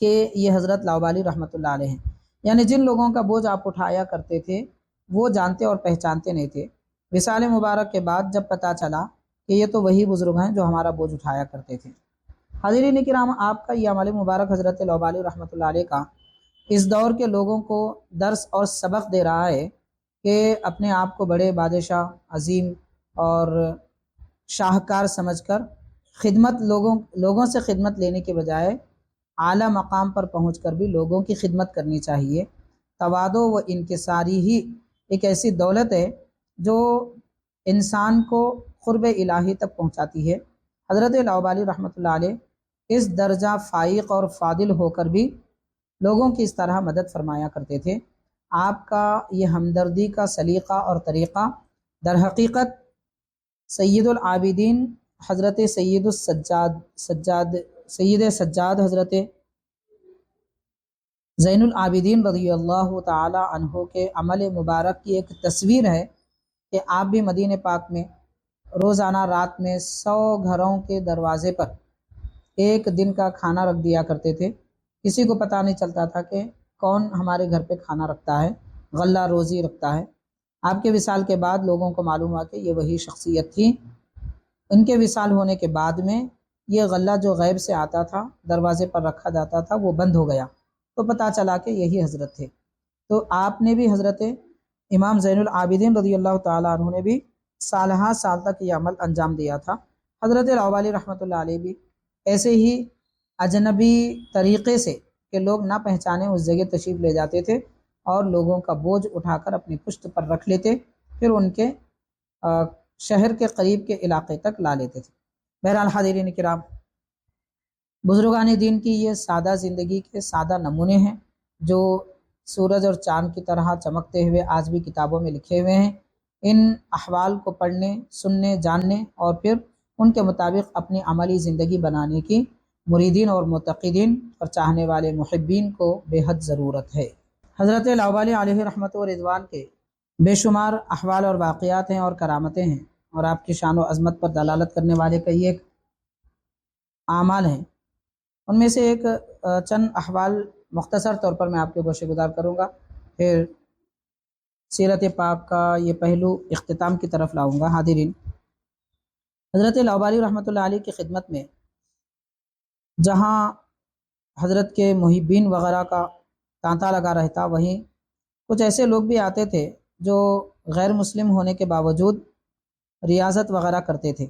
کہ یہ حضرت لاؤبالی رحمۃ اللہ علیہ ہیں، یعنی جن لوگوں کا بوجھ آپ اٹھایا کرتے تھے وہ جانتے اور پہچانتے نہیں تھے۔ وصال مبارک کے بعد جب پتہ چلا کہ یہ تو وہی بزرگ ہیں جو ہمارا بوجھ اٹھایا کرتے تھے۔ حاضرین کرام، آپ کا یہ عمل مبارک حضرت لاؤبالی رحمۃ اللہ علیہ کا اس دور کے لوگوں کو درس اور سبق دے رہا ہے کہ اپنے آپ کو بڑے بادشاہ عظیم اور شاہکار سمجھ کر لوگوں سے خدمت لینے کے بجائے اعلیٰ مقام پر پہنچ کر بھی لوگوں کی خدمت کرنی چاہیے۔ تواضع و انکساری ہی ایک ایسی دولت ہے جو انسان کو قرب الہی تک پہنچاتی ہے۔ حضرت لاؤبالی رحمۃ اللہ علیہ اس درجہ فائق اور فاضل ہو کر بھی لوگوں کی اس طرح مدد فرمایا کرتے تھے۔ آپ کا یہ ہمدردی کا سلیقہ اور طریقہ در حقیقت سید العابدین حضرت سید سجاد حضرت زین العابدین رضی اللہ تعالی عنہ کے عمل مبارک کی ایک تصویر ہے کہ آپ بھی مدینہ پاک میں روزانہ رات میں 100 گھروں کے دروازے پر ایک دن کا کھانا رکھ دیا کرتے تھے۔ کسی کو پتہ نہیں چلتا تھا کہ کون ہمارے گھر پہ کھانا رکھتا ہے، غلہ روزی رکھتا ہے۔ آپ کے وصال کے بعد لوگوں کو معلوم ہوا کہ یہ وہی شخصیت تھی۔ ان کے وصال ہونے کے بعد میں یہ غلہ جو غیب سے آتا تھا دروازے پر رکھا جاتا تھا وہ بند ہو گیا، تو پتہ چلا کہ یہی حضرت تھے۔ تو آپ نے بھی حضرت امام زین العابدین رضی اللہ تعالیٰ عنہ نے بھی سالہ سال تک یہ عمل انجام دیا تھا۔ حضرت لاؤبالی رحمۃ اللہ علیہ بھی ایسے ہی اجنبی طریقے سے کہ لوگ نہ پہچانے اس جگہ تشریف لے جاتے تھے اور لوگوں کا بوجھ اٹھا کر اپنی پشت پر رکھ لیتے، پھر ان کے شہر کے قریب کے علاقے تک لا لیتے تھے۔ بہرحال حاضرین کرام، بزرگان دین کی یہ سادہ زندگی کے سادہ نمونے ہیں جو سورج اور چاند کی طرح چمکتے ہوئے آج بھی کتابوں میں لکھے ہوئے ہیں۔ ان احوال کو پڑھنے، سننے، جاننے اور پھر ان کے مطابق اپنی عملی زندگی بنانے کی مریدین اور معتقدین اور چاہنے والے محبین کو بے حد ضرورت ہے۔ حضرت لاؤبالی علیہ رحمت و رضوان کے بے شمار احوال اور واقعات ہیں اور کرامتیں ہیں، اور آپ کی شان و عظمت پر دلالت کرنے والے کئی ایک اعمال ہیں۔ ان میں سے ایک چند احوال مختصر طور پر میں آپ کے گوشے گزار کروں گا، پھر سیرت پاک کا یہ پہلو اختتام کی طرف لاؤں گا۔ حاضرین، حضرت لاؤبالی رحمۃ اللہ علیہ کی خدمت میں جہاں حضرت کے محبین وغیرہ کا تانتا لگا رہتا، وہیں کچھ ایسے لوگ بھی آتے تھے جو غیر مسلم ہونے کے باوجود ریاضت وغیرہ کرتے تھے۔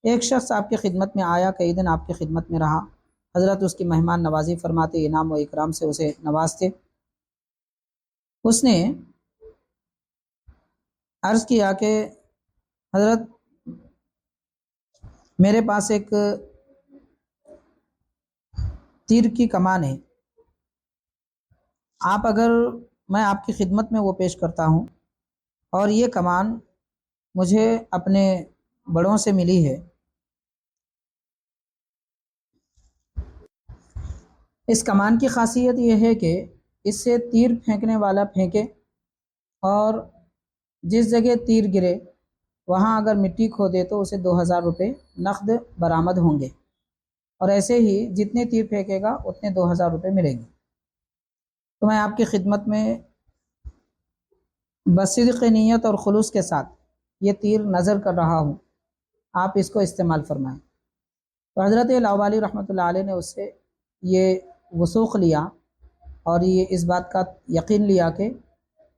ایک شخص آپ کی خدمت میں آیا، کئی دن آپ کی خدمت میں رہا، حضرت اس کی مہمان نوازی فرماتے، انعام و اکرام سے اسے نوازتے۔ اس نے عرض کیا کہ حضرت میرے پاس ایک تیر کی کمان ہے، میں آپ کی خدمت میں وہ پیش کرتا ہوں، اور یہ کمان مجھے اپنے بڑوں سے ملی ہے۔ اس کمان کی خاصیت یہ ہے کہ اس سے تیر پھینکنے والا پھینکے، اور جس جگہ تیر گرے وہاں اگر مٹی کھودے تو اسے 2000 روپے نقد برآمد ہوں گے، اور ایسے ہی جتنے تیر پھینکے گا اتنے 2000 روپے ملیں گے۔ تو میں آپ کی خدمت میں بصدق نیت اور خلوص کے ساتھ یہ تیر نظر کر رہا ہوں، آپ اس کو استعمال فرمائیں۔ تو حضرت لاؤبالی رحمۃ اللہ علیہ نے اس سے یہ وثوق لیا اور یہ اس بات کا یقین لیا کہ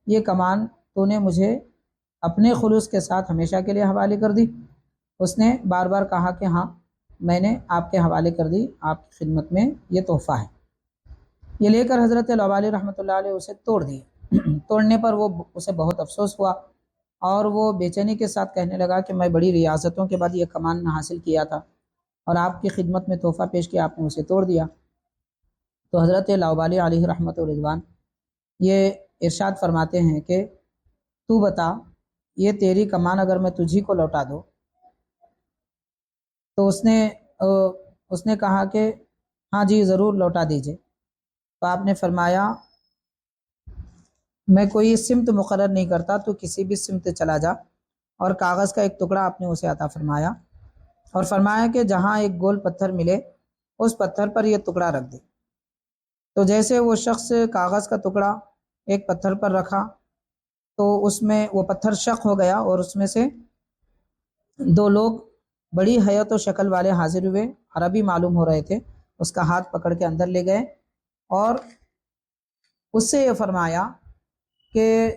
یہ کمان تو نے مجھے اپنے خلوص کے ساتھ ہمیشہ کے لیے حوالے کر دی۔ اس نے بار بار کہا کہ ہاں، میں نے آپ کے حوالے کر دی، آپ کی خدمت میں یہ تحفہ ہے۔ یہ لے کر حضرت لاؤبالی رحمۃ اللہ علیہ اسے توڑ دی۔ توڑنے پر اسے بہت افسوس ہوا، اور وہ بے چینی کے ساتھ کہنے لگا کہ میں بڑی ریاضتوں کے بعد یہ کمان حاصل کیا تھا، اور آپ کی خدمت میں تحفہ پیش کیا، آپ نے اسے توڑ دیا۔ تو حضرت لاؤبالی علیہ رحمت و رضوان یہ ارشاد فرماتے ہیں کہ تو بتا، یہ تیری کمان اگر میں تجھی کو لوٹا دوں؟ تو اس نے کہا کہ ہاں جی، ضرور لوٹا دیجئے۔ تو آپ نے فرمایا، میں کوئی سمت مقرر نہیں کرتا، تو کسی بھی سمت چلا جا، اور کاغذ کا ایک ٹکڑا آپ نے اسے عطا فرمایا، اور فرمایا کہ جہاں ایک گول پتھر ملے اس پتھر پر یہ ٹکڑا رکھ دے۔ تو جیسے وہ شخص کاغذ کا ٹکڑا ایک پتھر پر رکھا تو اس میں وہ پتھر شق ہو گیا، اور اس میں سے دو لوگ بڑی حیت و شکل والے حاضر ہوئے، عربی معلوم ہو رہے تھے۔ اس کا ہاتھ پکڑ کے اندر لے گئے اور اس سے یہ فرمایا کہ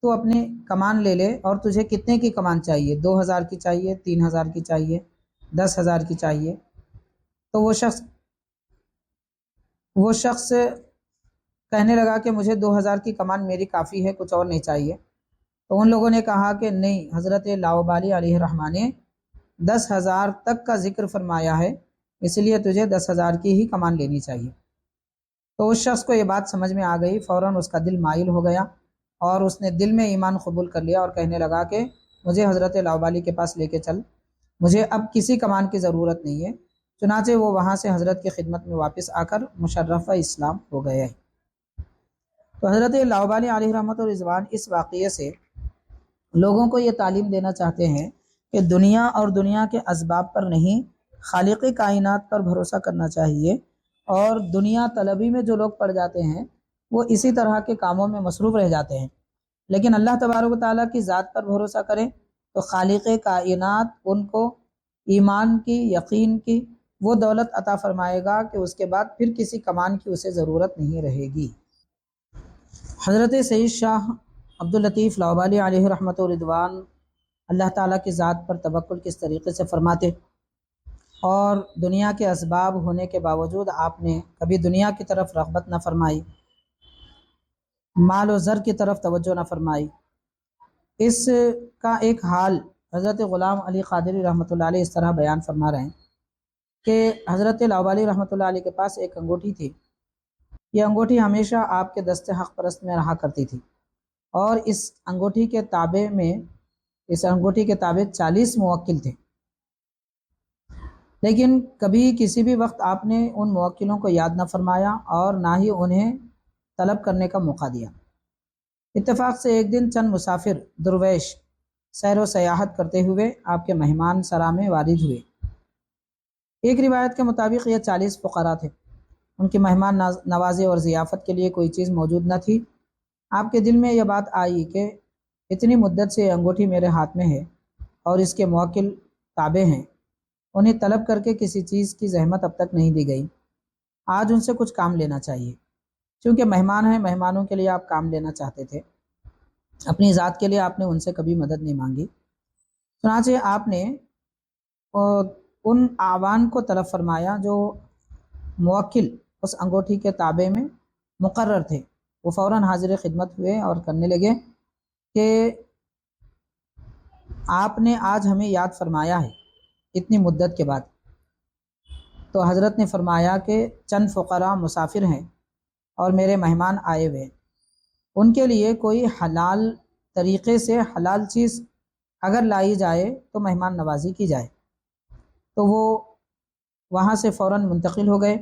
تو اپنی کمان لے لے، اور تجھے کتنے کی کمان چاہیے؟ 2000 کی چاہیے، 3000 کی چاہیے، 10,000 کی چاہیے؟ تو وہ شخص کہنے لگا کہ مجھے 2000 کی کمان میری کافی ہے، کچھ اور نہیں چاہیے۔ تو ان لوگوں نے کہا کہ نہیں، حضرت لاؤبالی علیہ رحمٰ نے 10,000 تک کا ذکر فرمایا ہے، اس لیے تجھے 10,000 کی ہی کمان لینی چاہیے۔ تو اس شخص کو یہ بات سمجھ میں آ گئی، فوراً اس کا دل مائل ہو گیا، اور اس نے دل میں ایمان قبول کر لیا، اور کہنے لگا کہ مجھے حضرت لاؤبالی کے پاس لے کے چل، مجھے اب کسی کمان کی ضرورت نہیں ہے۔ چنانچہ وہ وہاں سے حضرت کی خدمت میں واپس آ کر مشرف اسلام ہو گئے۔ تو حضرت لاؤبالی علیہ رحمۃ الرضوان اس واقعے سے لوگوں کو یہ تعلیم دینا چاہتے ہیں کہ دنیا اور دنیا کے اسباب پر نہیں، خالق کائنات پر بھروسہ کرنا چاہیے، اور دنیا طلبی میں جو لوگ پڑ جاتے ہیں وہ اسی طرح کے کاموں میں مصروف رہ جاتے ہیں، لیکن اللہ تبارک و تعالیٰ کی ذات پر بھروسہ کریں تو خالق کائنات ان کو ایمان کی، یقین کی وہ دولت عطا فرمائے گا کہ اس کے بعد پھر کسی کمان کی اسے ضرورت نہیں رہے گی۔ حضرت سید شاہ عبداللطیف لاؤبالی علیہ رحمۃ الرضوان اللہ تعالیٰ کی ذات پر توکل کس طریقے سے فرماتے، اور دنیا کے اسباب ہونے کے باوجود آپ نے کبھی دنیا کی طرف رغبت نہ فرمائی، مال و زر کی طرف توجہ نہ فرمائی۔ اس کا ایک حال حضرت غلام علی قادری رحمۃ اللہ علیہ اس طرح بیان فرما رہے ہیں کہ حضرت لاؤبالی رحمۃ اللہ علیہ کے پاس ایک انگوٹھی تھی. یہ انگوٹھی ہمیشہ آپ کے دست حق پرست میں رہا کرتی تھی، اور اس انگوٹھی کے تابع 40 موکل تھے. لیکن کبھی کسی بھی وقت آپ نے ان موکلوں کو یاد نہ فرمایا اور نہ ہی انہیں طلب کرنے کا موقع دیا. اتفاق سے ایک دن چند مسافر درویش سیر و سیاحت کرتے ہوئے آپ کے مہمان سرا میں وارد ہوئے. ایک روایت کے مطابق یہ 40 فقراء تھے. ان کی مہمان نوازی اور ضیافت کے لیے کوئی چیز موجود نہ تھی. آپ کے دل میں یہ بات آئی کہ اتنی مدت سے یہ انگوٹھی میرے ہاتھ میں ہے اور اس کے موکل تابع ہیں، انہیں طلب کر کے کسی چیز کی زحمت اب تک نہیں دی گئی. آج ان سے کچھ کام لینا چاہیے. چونکہ مہمان ہیں، مہمانوں کے لیے آپ کام لینا چاہتے تھے، اپنی ذات کے لیے آپ نے ان سے کبھی مدد نہیں مانگی. چنانچہ آپ نے ان اعوان کو طلب فرمایا جو موکل اس انگوٹھی کے تابع میں مقرر تھے. وہ فوراً حاضر خدمت ہوئے اور کرنے لگے کہ آپ نے آج ہمیں یاد فرمایا ہے اتنی مدت کے بعد. تو حضرت نے فرمایا کہ چند فقراء مسافر ہیں اور میرے مہمان آئے ہوئے ہیں، ان کے لیے کوئی حلال طریقے سے حلال چیز اگر لائی جائے تو مہمان نوازی کی جائے. تو وہ وہاں سے فوراً منتقل ہو گئے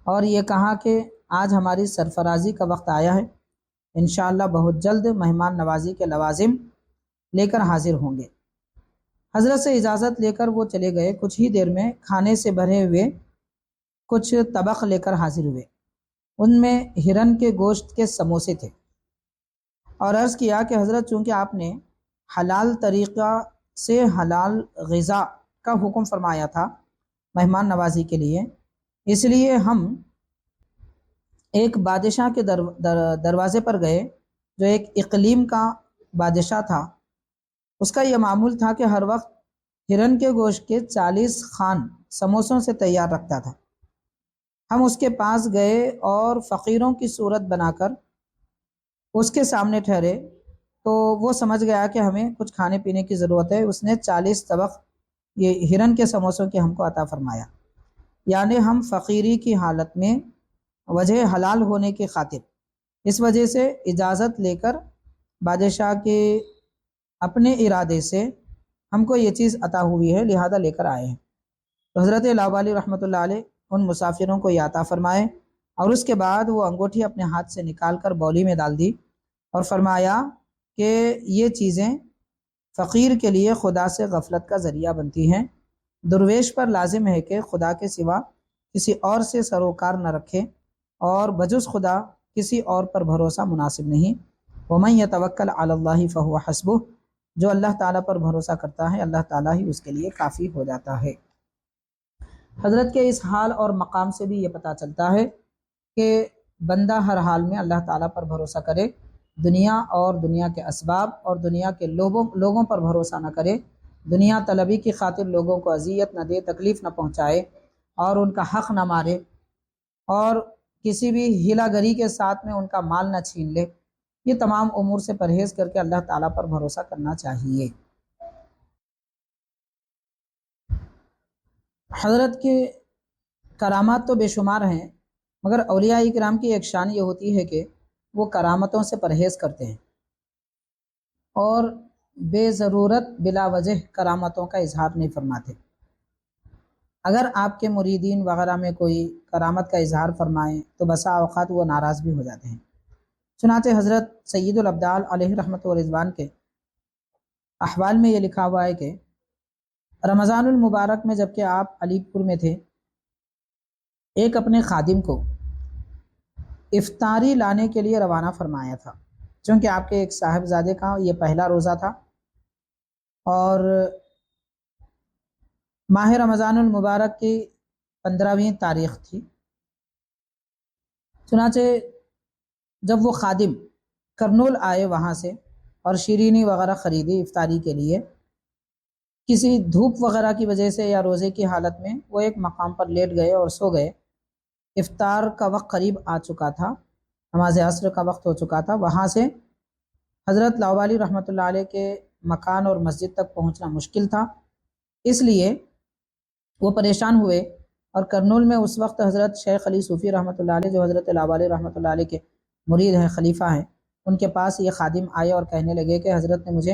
اور یہ کہا کہ آج ہماری سرفرازی کا وقت آیا ہے، انشاءاللہ بہت جلد مہمان نوازی کے لوازم لے کر حاضر ہوں گے. حضرت سے اجازت لے کر وہ چلے گئے. کچھ ہی دیر میں کھانے سے بھرے ہوئے کچھ طبق لے کر حاضر ہوئے. ان میں ہرن کے گوشت کے سموسے تھے، اور عرض کیا کہ حضرت چونکہ آپ نے حلال طریقہ سے حلال غذا کا حکم فرمایا تھا مہمان نوازی کے لیے، اس لیے ہم ایک بادشاہ کے دروازے پر گئے جو ایک اقلیم کا بادشاہ تھا. اس کا یہ معمول تھا کہ ہر وقت ہرن کے گوشت کے 40 خوان سموسوں سے تیار رکھتا تھا. ہم اس کے پاس گئے اور فقیروں کی صورت بنا کر اس کے سامنے ٹھہرے تو وہ سمجھ گیا کہ ہمیں کچھ کھانے پینے کی ضرورت ہے. اس نے 40 طبق یہ ہرن کے سموسوں کے ہم کو عطا فرمایا. یعنی ہم فقیری کی حالت میں وجہ حلال ہونے کی خاطر اس وجہ سے اجازت لے کر بادشاہ کے اپنے ارادے سے ہم کو یہ چیز عطا ہوئی ہے، لہذا لے کر آئے ہیں. تو حضرت لاؤبالی رحمۃ اللہ علیہ ان مسافروں کو یہ عطا فرمائے اور اس کے بعد وہ انگوٹھی اپنے ہاتھ سے نکال کر بولی میں ڈال دی اور فرمایا کہ یہ چیزیں فقیر کے لیے خدا سے غفلت کا ذریعہ بنتی ہیں. درویش پر لازم ہے کہ خدا کے سوا کسی اور سے سروکار نہ رکھے اور بجز خدا کسی اور پر بھروسہ مناسب نہیں. وَمَن يَتَوَكَّلْ عَلَى اللَّهِ فَهُوَ حَسْبُهُ، جو اللہ تعالیٰ پر بھروسہ کرتا ہے اللہ تعالیٰ ہی اس کے لیے کافی ہو جاتا ہے. حضرت کے اس حال اور مقام سے بھی یہ پتہ چلتا ہے کہ بندہ ہر حال میں اللہ تعالیٰ پر بھروسہ کرے، دنیا اور دنیا کے اسباب اور دنیا کے لوگوں پر بھروسہ نہ کرے. دنیا طلبی کی خاطر لوگوں کو اذیت نہ دے، تکلیف نہ پہنچائے اور ان کا حق نہ مارے، اور کسی بھی ہیلا گری کے ساتھ میں ان کا مال نہ چھین لے. یہ تمام امور سے پرہیز کر کے اللہ تعالیٰ پر بھروسہ کرنا چاہیے. حضرت کے کرامات تو بے شمار ہیں، مگر اولیاء کرام کی ایک شان یہ ہوتی ہے کہ وہ کرامتوں سے پرہیز کرتے ہیں اور بے ضرورت بلا وجہ کرامتوں کا اظہار نہیں فرماتے. اگر آپ کے مریدین وغیرہ میں کوئی کرامت کا اظہار فرمائیں تو بسا اوقات وہ ناراض بھی ہو جاتے ہیں. چنانچہ حضرت سید الابدال علیہ رحمت و رضوان کے احوال میں یہ لکھا ہوا ہے کہ رمضان المبارک میں جب کہ آپ علی پور میں تھے، ایک اپنے خادم کو افطاری لانے کے لیے روانہ فرمایا تھا. چونکہ آپ کے ایک صاحبزادے کا یہ پہلا روزہ تھا اور ماہ رمضان المبارک کی 15ویں تاریخ تھی. چنانچہ جب وہ خادم کرنول آئے وہاں سے اور شیرینی وغیرہ خریدی افطاری کے لیے، کسی دھوپ وغیرہ کی وجہ سے یا روزے کی حالت میں وہ ایک مقام پر لیٹ گئے اور سو گئے. افطار کا وقت قریب آ چکا تھا، نماز عصر کا وقت ہو چکا تھا. وہاں سے حضرت لاؤبالی رحمۃ اللہ علیہ کے مکان اور مسجد تک پہنچنا مشکل تھا، اس لیے وہ پریشان ہوئے، اور کرنول میں اس وقت حضرت شیخ علی صوفی رحمۃ اللہ علیہ، جو حضرت لاوالی رحمۃ اللہ علیہ کے مرید ہیں، خلیفہ ہیں، ان کے پاس یہ خادم آئے اور کہنے لگے کہ حضرت نے مجھے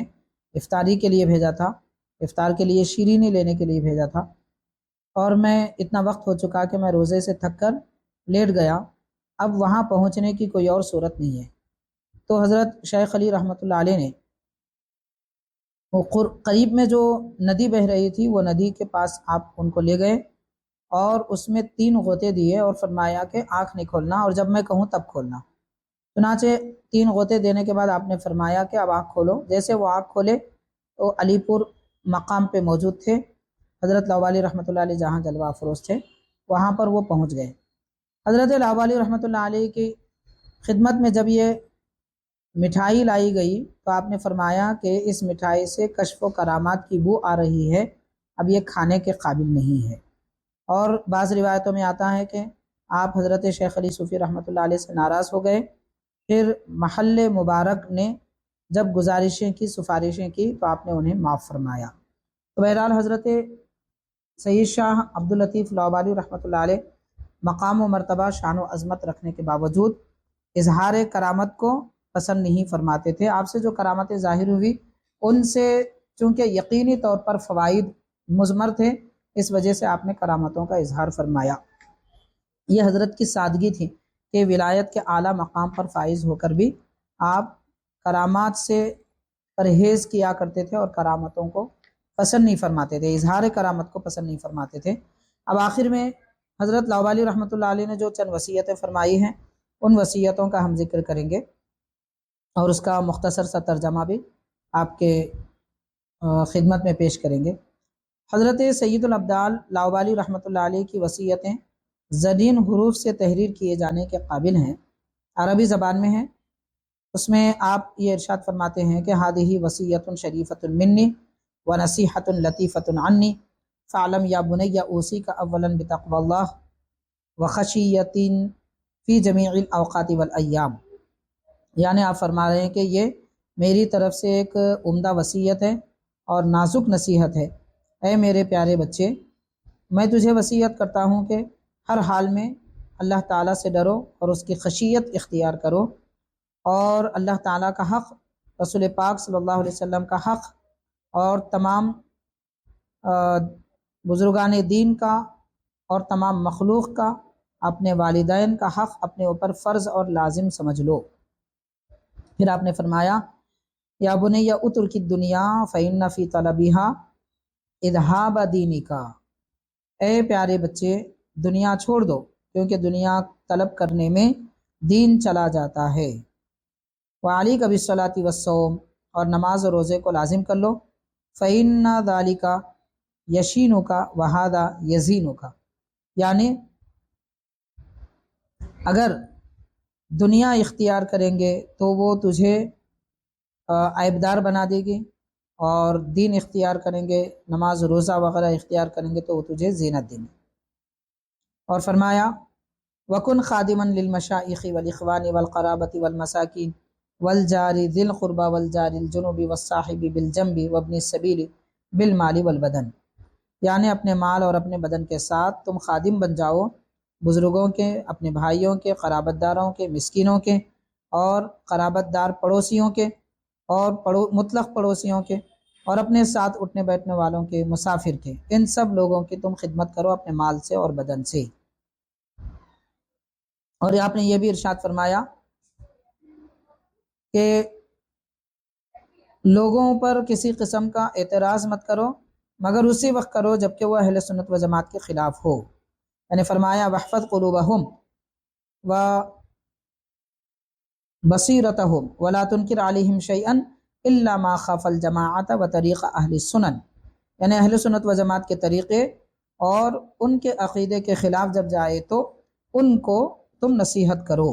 افطاری کے لیے بھیجا تھا، افطار کے لیے شیرینی لینے کے لیے بھیجا تھا، اور میں اتنا وقت ہو چکا کہ میں روزے سے تھک کر لیٹ گیا، اب وہاں پہنچنے کی کوئی اور صورت نہیں ہے۔ تو حضرت شیخ علی رحمۃ اللہ علیہ نے وہ قریب میں جو ندی بہہ رہی تھی، وہ ندی کے پاس آپ ان کو لے گئے اور اس میں 3 غوطے دیے اور فرمایا کہ آنکھ نہیں کھولنا، اور جب میں کہوں تب کھولنا۔ چنانچہ 3 غوطے دینے کے بعد آپ نے فرمایا کہ اب آنکھ کھولو۔ جیسے وہ آنکھ کھولے تو علی پور مقام پہ موجود تھے حضرت لاوالی رحمۃ اللہ علیہ، جہاں جلوہ افروز تھے، وہاں پر وہ پہنچ گئے۔ حضرت لاوالی رحمۃ اللہ علیہ کی خدمت میں جب یہ مٹھائی لائی گئی تو آپ نے فرمایا کہ اس مٹھائی سے کشف و کرامات کی بو آ رہی ہے، اب یہ کھانے کے قابل نہیں ہے۔ اور بعض روایتوں میں آتا ہے کہ آپ حضرت شیخ علی صوفی رحمۃ اللہ علیہ سے ناراض ہو گئے، پھر محل مبارک نے جب گزارشیں کی، سفارشیں کی، تو آپ نے انہیں معاف فرمایا۔ تو بہرحال حضرت سید شاہ عبداللطیف لاوالی رحمۃ اللہ علیہ مقام و مرتبہ، شان و عظمت رکھنے کے باوجود اظہار کرامت کو پسند نہیں فرماتے تھے۔ آپ سے جو کرامتیں ظاہر ہوئی ان سے چونکہ یقینی طور پر فوائد مضمر تھے، اس وجہ سے آپ نے کرامتوں کا اظہار فرمایا۔ یہ حضرت کی سادگی تھی کہ ولایت کے اعلیٰ مقام پر فائز ہو کر بھی آپ کرامات سے پرہیز کیا کرتے تھے اور کرامتوں کو پسند نہیں فرماتے تھے، اظہار کرامت کو پسند نہیں فرماتے تھے۔ اب آخر میں حضرت لاوالی رحمۃ اللہ علیہ نے جو چند وصیتیں فرمائی ہیں، ان وصیتوں کا ہم ذکر کریں گے اور اس کا مختصر سا ترجمہ بھی آپ کے خدمت میں پیش کریں گے۔ حضرت سید الابدال لاوالی رحمۃ اللہ علیہ کی وصیتیں زرین حروف سے تحریر کیے جانے کے قابل ہیں، عربی زبان میں ہیں۔ اس میں آپ یہ ارشاد فرماتے ہیں کہ ہادہ وصیۃ شریفۃ منی ونصیحۃ لطیفۃ عنی فاعلم یا بنی اوصیک اولا بتقوی اللہ وخشیۃ فی جمیع الاوقات والایام۔ یعنی آپ فرما رہے ہیں کہ یہ میری طرف سے ایک عمدہ وصیت ہے اور نازک نصیحت ہے۔ اے میرے پیارے بچے، میں تجھے وصیت کرتا ہوں کہ ہر حال میں اللہ تعالیٰ سے ڈرو اور اس کی خشیت اختیار کرو، اور اللہ تعالیٰ کا حق، رسول پاک صلی اللہ علیہ وسلم کا حق، اور تمام بزرگان دین کا اور تمام مخلوق کا، اپنے والدین کا حق اپنے اوپر فرض اور لازم سمجھ لو۔ پھر آپ نے فرمایا یا بنی اترک الدنیا فإن فی طلبها اذهاب دینک، اے پیارے بچے دنیا چھوڑ دو، کیونکہ دنیا طلب کرنے میں دین چلا جاتا ہے۔ وعلیک بالصلاۃ والصوم، اور نماز اور روزے کو لازم کر لو۔ فإن ذلک یشینک وہذا یزینک، یعنی اگر دنیا اختیار کریں گے تو وہ تجھے عیبدار بنا دے گی، اور دین اختیار کریں گے، نماز روزہ وغیرہ اختیار کریں گے تو وہ تجھے زینت دیں گے۔ اور فرمایا وَكُنْ خَادِمًا لِلْمَشَائِخِ وَالْإِخْوَانِ وَالْقَرَابَةِ وَالْمَسَاكِينِ وَالْجَارِ ذِي الْقُرْبَى وَالْجَارِ الْجُنُبِ وَالصَّاحِبِ بِالْجَنبِ وَابْنِ السَّبِيلِ بِالْمَالِ وَالْبَدَنِ، یعنی اپنے مال اور اپنے بدن کے ساتھ تم خادم بن جاؤ بزرگوں کے، اپنے بھائیوں کے، قرابت داروں کے، مسکینوں کے، اور قرابت دار پڑوسیوں کے، اور مطلق پڑوسیوں کے، اور اپنے ساتھ اٹھنے بیٹھنے والوں کے، مسافر کے، ان سب لوگوں کی تم خدمت کرو اپنے مال سے اور بدن سے۔ اور آپ نے یہ بھی ارشاد فرمایا کہ لوگوں پر کسی قسم کا اعتراض مت کرو مگر اسی وقت کرو جب کہ وہ اہل سنت و جماعت کے خلاف ہو، یعنی فرمایا وحفظ قلوبہم و بصیرتہم ولا تنکر علیہم شیئا الا ما خاف الجماعت و طریق اہل السنن، یعنی اہل سنت و جماعت کے طریقے اور ان کے عقیدے کے خلاف جب جائے تو ان کو تم نصیحت کرو۔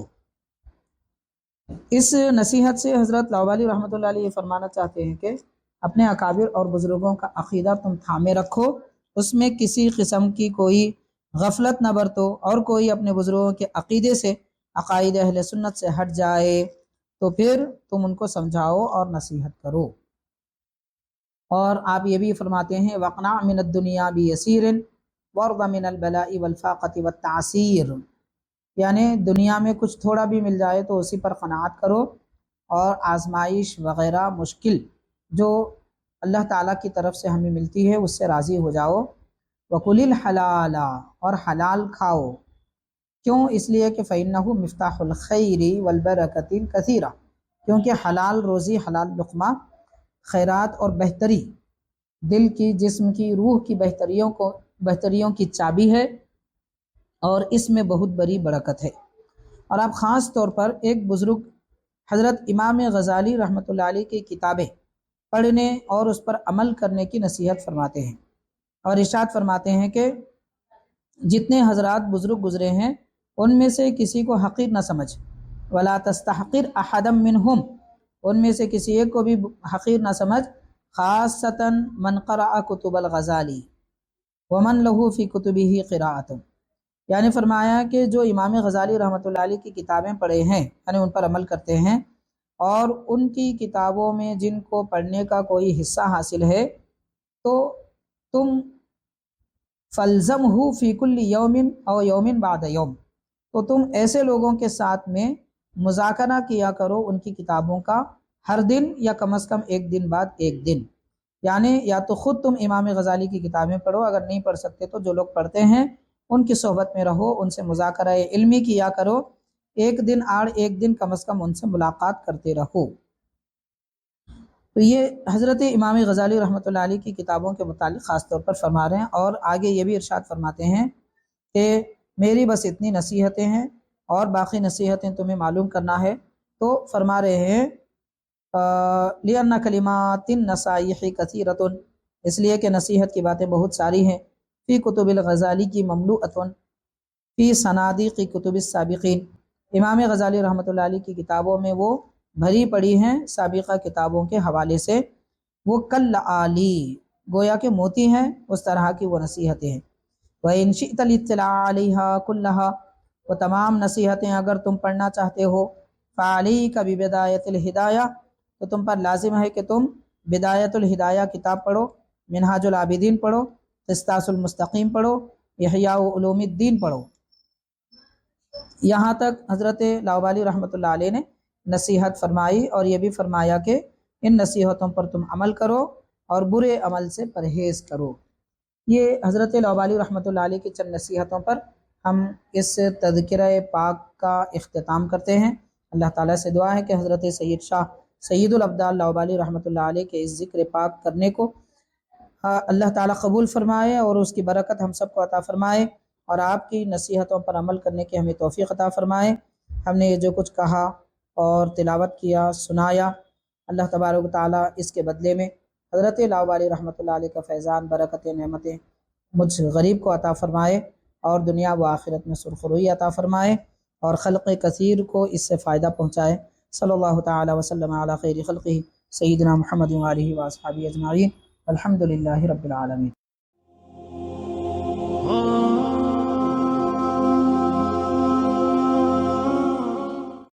اس نصیحت سے حضرت لاوالی رحمۃ اللہ علیہ فرمانا چاہتے ہیں کہ اپنے اکابر اور بزرگوں کا عقیدہ تم تھامے رکھو، اس میں کسی قسم کی کوئی غفلت نہ برتو، اور کوئی اپنے بزرگوں کے عقیدے سے، عقائد اہل سنت سے ہٹ جائے تو پھر تم ان کو سمجھاؤ اور نصیحت کرو۔ اور آپ یہ بھی فرماتے ہیں وقنع من الدنیا بیسیر وارض من البلاء والفاقۃ والتعسیر، یعنی دنیا میں کچھ تھوڑا بھی مل جائے تو اسی پر قناعت کرو، اور آزمائش وغیرہ مشکل جو اللہ تعالیٰ کی طرف سے ہمیں ملتی ہے اس سے راضی ہو جاؤ۔ وَقُلِ الْحَلَالَ، اور حلال کھاؤ، کیوں؟ اس لیے کہ فَإِنَّهُ مفتاح الخیر والبرکۃ الکثیرہ، کیونکہ حلال روزی، حلال لقمہ خیرات اور بہتری، دل کی، جسم کی، روح کی بہتریوں کی چابی ہے، اور اس میں بہت بڑی برکت ہے۔ اور آپ خاص طور پر ایک بزرگ حضرت امام غزالی رحمۃ اللہ علیہ کی کتابیں پڑھنے اور اس پر عمل کرنے کی نصیحت فرماتے ہیں، اور ارشاد فرماتے ہیں کہ جتنے حضرات بزرگ گزرے ہیں ان میں سے کسی کو حقیر نہ سمجھ، ولا تستحقر احدا منہم، ان میں سے کسی ایک کو بھی حقیر نہ سمجھ، خاصتاً من قرأ کتب الغزالی ومن لہو فی کتبہ قراءۃ، یعنی فرمایا کہ جو امام غزالی رحمۃ اللہ علیہ کی کتابیں پڑھے ہیں، یعنی ان پر عمل کرتے ہیں، اور ان کی کتابوں میں جن کو پڑھنے کا کوئی حصہ حاصل ہے، تو تم فَالْزَمْهُ فِي كُلِّ يَوْمٍ أَوْ يَوْمٍ بَعْدَ يَوْمٍ، تو تم ایسے لوگوں کے ساتھ میں مذاکرہ کیا کرو ان کی کتابوں کا، ہر دن یا کم از کم ایک دن بعد ایک دن، یعنی یا تو خود تم امام غزالی کی کتابیں پڑھو، اگر نہیں پڑھ سکتے تو جو لوگ پڑھتے ہیں ان کی صحبت میں رہو، ان سے مذاکرہ علمی کیا کرو، ایک دن آڑ ایک دن کم از کم ان سے ملاقات کرتے رہو۔ تو یہ حضرت امام غزالی رحمۃ اللہ علیہ کی کتابوں کے متعلق خاص طور پر فرما رہے ہیں، اور آگے یہ بھی ارشاد فرماتے ہیں کہ میری بس اتنی نصیحتیں ہیں، اور باقی نصیحتیں تمہیں معلوم کرنا ہے۔ تو فرما رہے ہیں لِأَنَّ كَلِمَاتِ النَّصَائِحِ كَثِيرَةٌ، اس لیے کہ نصیحت کی باتیں بہت ساری ہیں، فی کتب الغزالی کی مملوءۃ فی صنادیق کتب السابقین، امام غزالی رحمۃ اللہ علیہ کی کتابوں میں وہ بھری پڑی ہیں سابقہ کتابوں کے حوالے سے، وہ کالآلی، گویا کہ موتی ہیں، اس طرح کی وہ نصیحتیں ہیں۔ وَإِن شِئْتَ الِاطِّلَاعَ عَلَيْهَا كُلَّهَا، وہ تمام نصیحتیں اگر تم پڑھنا چاہتے ہو، فَعَلَيْكَ بِبِدَایَةِ الْہِدایہ، تو تم پر لازم ہے کہ تم بدایۃ الہدایہ کتاب پڑھو، منہاج العابدین پڑھو، قسطاس المستقیم پڑھو، احیاء علوم الدین پڑھو۔ یہاں تک حضرت لاؤبالی رحمۃ اللہ علیہ نے نصیحت فرمائی، اور یہ بھی فرمایا کہ ان نصیحتوں پر تم عمل کرو اور برے عمل سے پرہیز کرو۔ یہ حضرت لاؤبالی رحمۃ اللہ علیہ کی چند نصیحتوں پر ہم اس تذکرہ پاک کا اختتام کرتے ہیں۔ اللہ تعالیٰ سے دعا ہے کہ حضرت سید شاہ سید الابدال لاؤبالی رحمۃ اللہ علیہ کے اس ذکر پاک کرنے کو اللہ تعالیٰ قبول فرمائے، اور اس کی برکت ہم سب کو عطا فرمائے، اور آپ کی نصیحتوں پر عمل کرنے کی ہمیں توفیق عطا فرمائے۔ ہم نے یہ جو کچھ کہا اور تلاوت کیا، سنایا، اللہ تبارک و تعالیٰ اس کے بدلے میں حضرت لاؤبالی رحمۃ اللہ علیہ کا فیضان، برکتیں، نعمتیں مجھ غریب کو عطا فرمائے، اور دنیا و آخرت میں سرخروئی عطا فرمائے، اور خلق کثیر کو اس سے فائدہ پہنچائے۔ صلی اللہ تعالیٰ وسلم علی خیر خلقہ سیدنا محمد وآلہ واصحابہ اجمعین، الحمد للہ رب العالمین۔